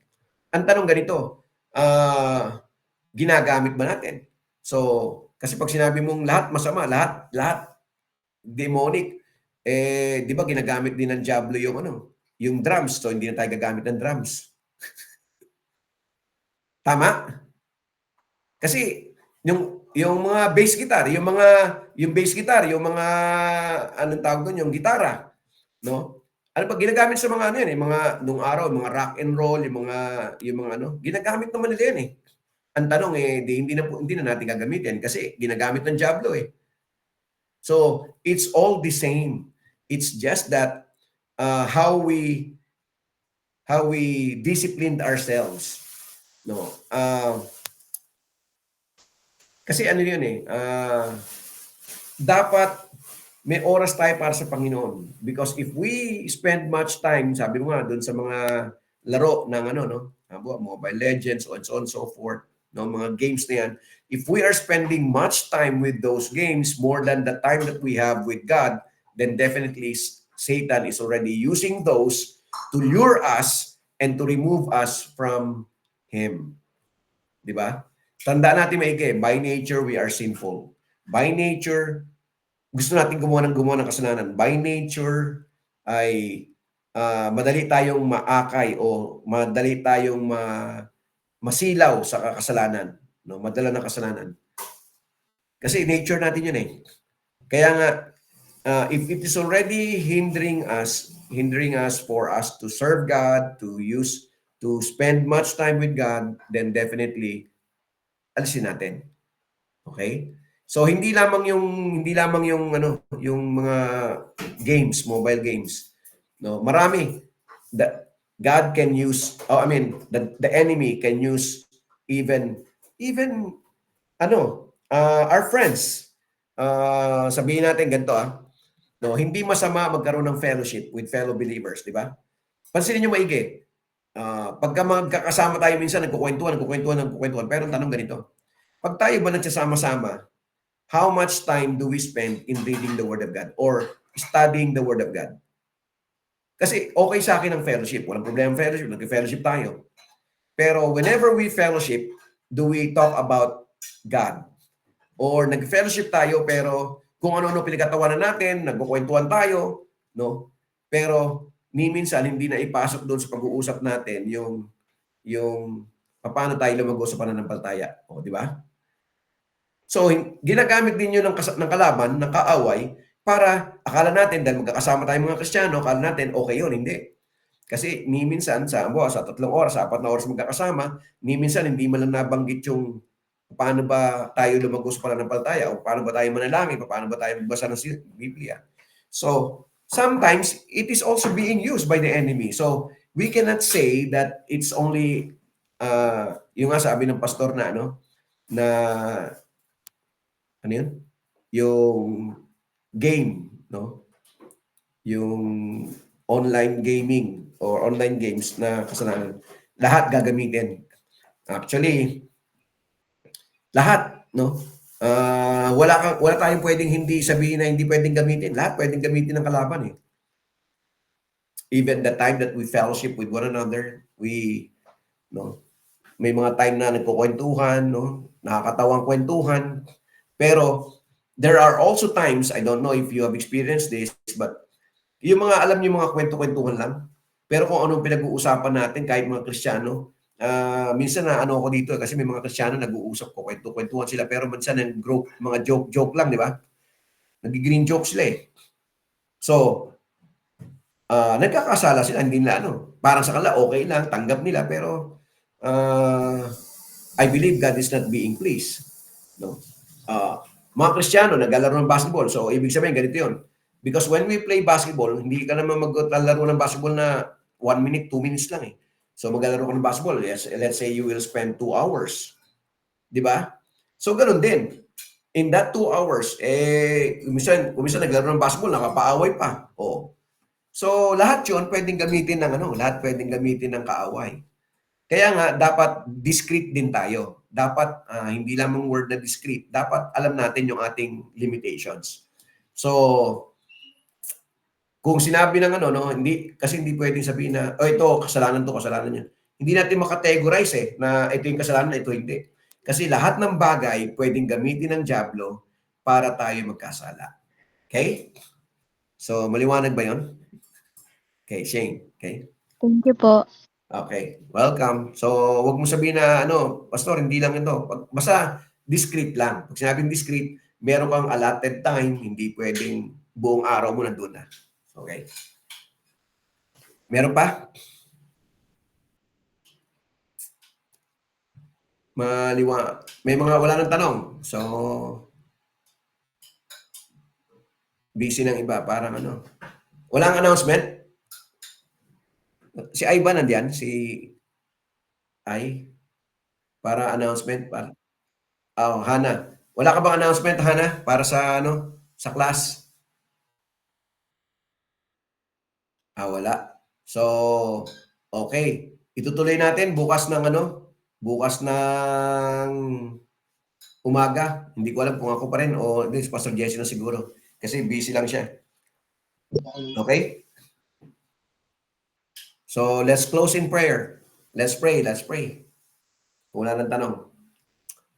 S1: ang tanong ganito, ginagamit ba natin? So, kasi pag sinabi mong lahat masama, lahat demonic, di ba ginagamit din ng Diablo yung drums. So, hindi na tayo gagamit ng drums. Tama? Kasi, yung mga bass guitar, yung bass guitar, yung mga, anong tawag doon, yung gitara, no? Ano ba ginagamit sa mga ano yan, mga nung araw, mga rock and roll, yung mga ginagamit naman nila yan eh. Ang tanong hindi na natin gagamitin kasi ginagamit ng Diablo eh. So, it's all the same. It's just that how we disciplined ourselves, no? Kasi ano yun eh, dapat may oras tayo para sa Panginoon. Because if we spend much time, sabi mo nga, doon sa mga laro ng Mobile Legends, so on and so forth, mga games na yan, if we are spending much time with those games more than the time that we have with God, then definitely Satan is already using those to lure us and to remove us from Him. Di ba? Tandaan natin maigi, by nature, we are sinful. By nature, gusto natin gumawa ng kasalanan. By nature, ay madali tayong maakay o madali tayong masilaw sa kasalanan. No? Madala ng kasalanan. Kasi nature natin yun eh. Kaya nga, if it is already hindering us for us to serve God, to spend much time with God, then definitely alisin natin. Okay? So hindi lamang yung mga games, mobile games. No, marami. God can use the enemy can use even our friends. Sabihin natin ganito no, hindi masama magkaroon ng fellowship with fellow believers, di ba? Pansinin niyo maigi. Pagka magkakasama tayo minsan, nagkukwentuhan. Pero ang tanong ganito, pag tayo ba nagsasama-sama, how much time do we spend in reading the Word of God or studying the Word of God? Kasi okay sa akin ang fellowship. Walang problema ang fellowship. Nag-fellowship tayo. Pero whenever we fellowship, do we talk about God? Or nag-fellowship tayo pero kung ano-ano pinagkatawanan natin, nagkukwentuhan tayo, no? Pero minsan hindi na ipasok doon sa pag-uusap natin yung paano tayo lumago sa pananampalataya. O, di ba? So, ginagamit din yun ng kalaban, ng kaaway, para akala natin, dahil magkakasama tayong mga Kristiyano, akala natin, okay yun, hindi. Kasi minsan, sa 3 oras, 4 na oras magkakasama, minsan hindi man lang nabanggit yung paano ba tayo lumago sa pananampalataya o paano ba tayo manalangin, paano ba tayo magbasa ng Biblia. So, sometimes, it is also being used by the enemy. So, we cannot say that it's only, yung nga sabi ng pastor na, ano yun? Yung game, no? Yung online gaming or online games na kasalanan. Lahat gagamitin. Actually, lahat, no? Wala tayong pwedeng hindi sabihin na hindi pwedeng gamitin. Lahat pwedeng gamitin ng kalaban eh. Even the time that we fellowship with one another, may mga time na nagkukwentuhan, no? Nakakatawang kwentuhan. Pero there are also times, I don't know if you have experienced this, but yung mga alam niyo mga kwento-kwentuhan lang. Pero kung anong pinag-uusapan natin kahit mga Kristiyano, minsan na ako dito kasi may mga Kristiyano nag-uusap ko, kwento-kwentuhan sila pero minsan ng group, mga joke lang, di ba? Nag-green joke sila eh. So, nagkakasala sila, hindi nila parang sa kanila okay lang, tanggap nila pero I believe God is not being pleased. No? Mga Kristiyano, naglalaro ng basketball. So, ibig sabihin, ganito yun. Because when we play basketball, hindi ka naman maglalaro ng basketball na 1 minute, 2 minutes lang eh. So, maglalaro ka ng basketball. Yes, let's say you will spend 2 hours. Di ba? So, ganun din. In that 2 hours, kuminsan naglaro ng basketball, nakapaaway pa. Oh. So, lahat yun pwedeng gamitin ng lahat pwedeng gamitin ng kaaway. Kaya nga, dapat discreet din tayo. dapat hindi lamang word na discrete, dapat alam natin yung ating limitations. So, kung sinabi ng ano, no, hindi, kasi hindi pwedeng sabihin na, oh, ito, kasalanan to, kasalanan yan. Hindi natin makategorize na ito yung kasalanan, ito hindi. Kasi lahat ng bagay pwedeng gamitin ng dyablo para tayo magkasala. Okay? So, maliwanag ba yun? Okay, Shane. Okay?
S2: Thank you po.
S1: Okay, welcome. So, wag mo sabihin na, Pastor, hindi lang ito. Basta, discrete lang. Pag sinabing discrete, meron kang allotted time, hindi pwedeng buong araw mo nandun na. Okay? Meron pa? May mga wala ng tanong. So, busy ng iba. Parang walang announcement? Si Ay ba nandiyan? Si Ay? Para announcement? Hana. Wala ka bang announcement, Hana? Para sa sa class? Wala. So, okay. Itutuloy natin bukas ng bukas ng umaga. Hindi ko alam kung ako pa rin o si Pastor Jesse na siguro. Kasi busy lang siya. Okay? So, let's close in prayer. Let's pray. Wala ng tanong.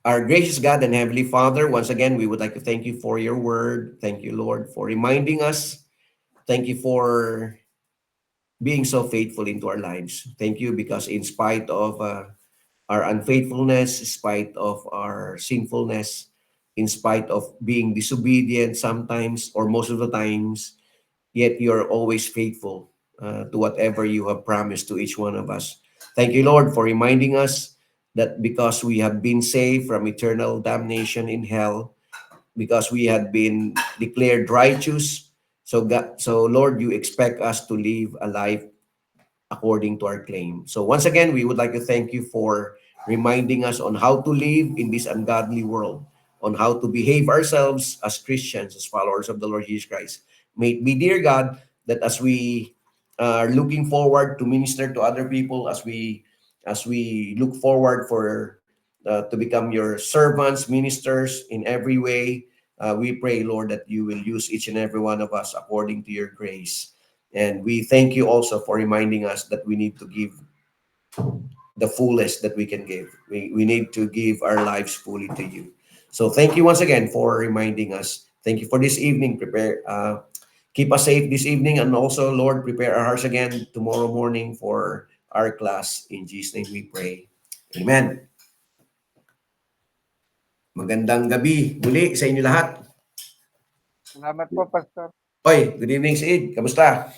S1: Our gracious God and Heavenly Father, once again, we would like to thank you for your word. Thank you, Lord, for reminding us. Thank you for being so faithful into our lives. Thank you because in spite of our unfaithfulness, in spite of our sinfulness, in spite of being disobedient sometimes or most of the times, yet you're always faithful to whatever you have promised to each one of us. Thank you, Lord, for reminding us that because we have been saved from eternal damnation in hell, because we had been declared righteous, so Lord, you expect us to live a life according to our claim. So once again, we would like to thank you for reminding us on how to live in this ungodly world, on how to behave ourselves as Christians, as followers of the Lord Jesus Christ. May it be, dear God, that as we are looking forward to minister to other people, as we look forward for to become your servants, ministers in every way, we pray, Lord, that you will use each and every one of us according to your grace. And we thank you also for reminding us that we need to give the fullest that we can give. We need to give our lives fully to you. So thank you once again for reminding us. Thank you for this evening. Keep us safe this evening. And also, Lord, prepare our hearts again tomorrow morning for our class. In Jesus' name we pray. Amen. Magandang gabi muli sa inyo lahat.
S3: Salamat po, Pastor.
S1: Oy, good evening, Sid. Kamusta?